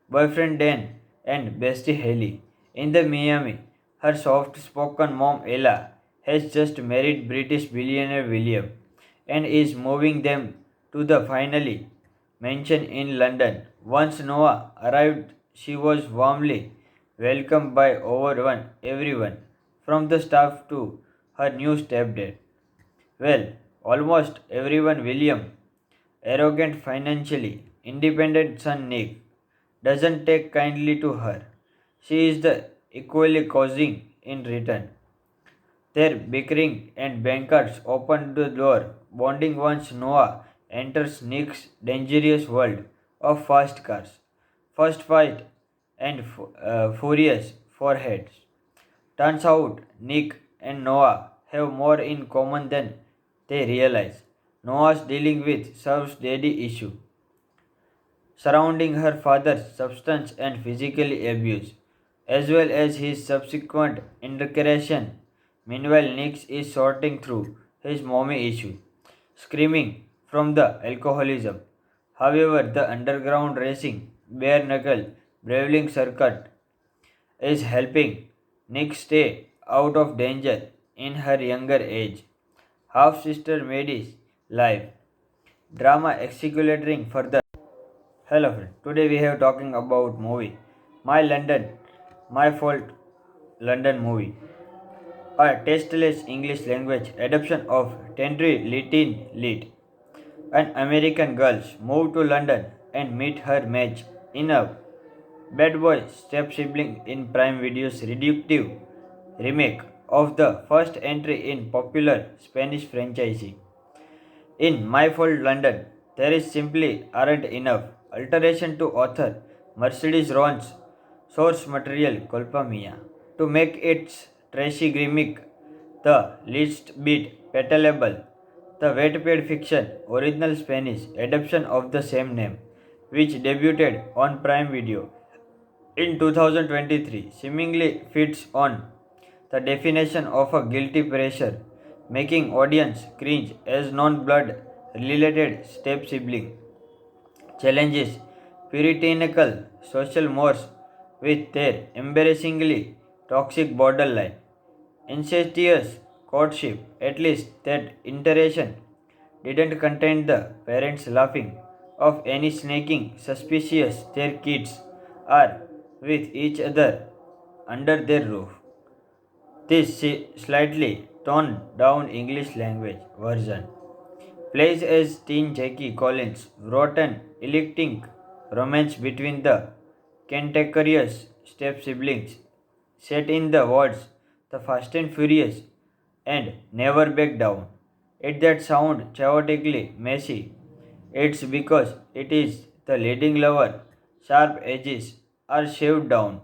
boyfriend Dan, and bestie Haley. In the Miami, her soft spoken mom Ella has just married British billionaire William and is moving them to the finally mansion in London. Once Noah arrived, she was warmly welcomed by everyone, from the staff to her new stepdad. Well, almost everyone William, arrogant financially, independent son Nick, doesn't take kindly to her. She is the equally causing in return. Their bickering and bankers open the door, bonding once Noah enters Nick's dangerous world of fast cars. First fight and furious foreheads. Turns out Nick and Noah have more in common than they realize. Noah's dealing with Surf's daddy issue, surrounding her father's substance and physical abuse, as well as his subsequent incarceration. Meanwhile, Nick is sorting through his mommy issue, screaming from the alcoholism. However, the underground racing, bare knuckle, brawling circuit is helping Nick stay out of danger in her younger age. Half sister Maddie's life drama executing further. Hello friend. Today we have talking about movie My London, My Fault London movie. A tasteless English language adaptation of Tendry Litin Lit. An American girl move to London and meet her match in a bad boy step sibling in Prime Video's reductive remake of the first entry in popular Spanish franchise. In My Fault London, there is simply aren't enough alteration to author Mercedes Ron's source material Culpa Mia to make its trashy gimmick the least bit palatable. The Wattpad fiction original Spanish adaptation of the same name, which debuted on Prime Video in 2023, seemingly fits on the definition of a guilty pressure, making audience cringe as non-blood related step sibling challenges puritanical social mores with their embarrassingly toxic borderline incestuous courtship. At least that iteration didn't contain the parents laughing of any snaking suspicious their kids are with each other under their roof. This slightly toned down English language version plays as teen Jackie Collins wrote an electric romance between the cantankerous step siblings set in the words The Fast and Furious and Never Back Down. It that sound chaotically messy. It's because it is the leading lover. Sharp edges are shaved down,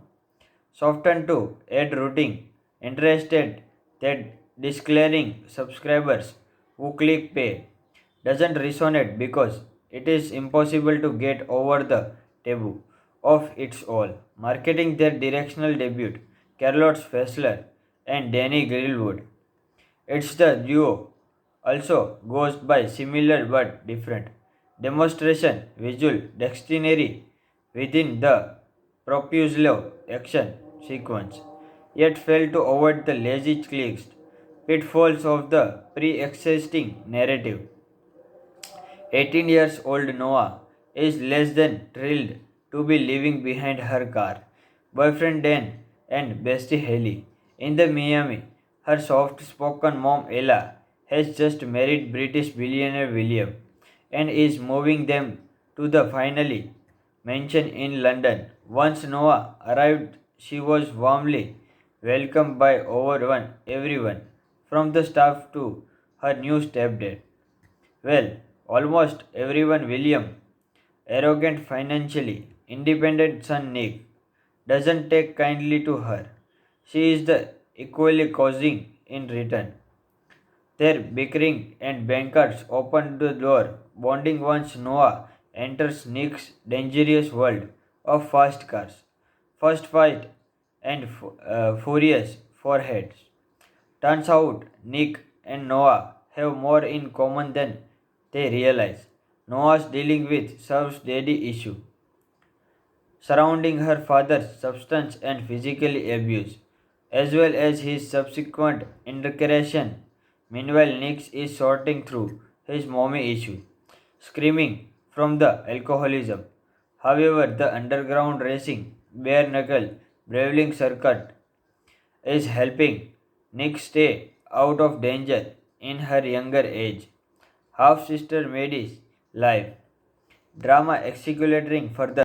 softened to add rooting, interested that declaring subscribers who click pay doesn't resonate because it is impossible to get over the taboo of its all. Marketing their directional debut, Charlotte Fessler and Danny Greenwood. It's the duo also goes by similar but different demonstration visual dexterity within the propulsive action sequence, yet failed to avoid the lazy clicks pitfalls of the pre-existing narrative. 18 years old Noah is less than thrilled to be leaving behind her car, boyfriend Dan, and bestie Haley. In the Miami, her soft spoken mom Ella has just married British billionaire William and is moving them to the finally mansion in London. Once Noah arrived, she was warmly welcomed by everyone, from the staff to her new stepdad. Well, almost everyone William, arrogant financially, independent son Nick, doesn't take kindly to her. She is the equally causing in return. Their bickering and bankers open the door, bonding once Noah enters Nick's dangerous world of fast cars. First fight and furious foreheads. Turns out Nick and Noah have more in common than they realize. Noah's dealing with Surf's daddy issue, surrounding her father's substance and physical abuse, as well as his subsequent incarceration. Meanwhile, Nick is sorting through his mommy issue, screaming from the alcoholism. However, the underground racing, bare knuckle, brawling circuit is helping Nick stay out of danger in her younger age. Half sister Maddie's life drama accelerating further.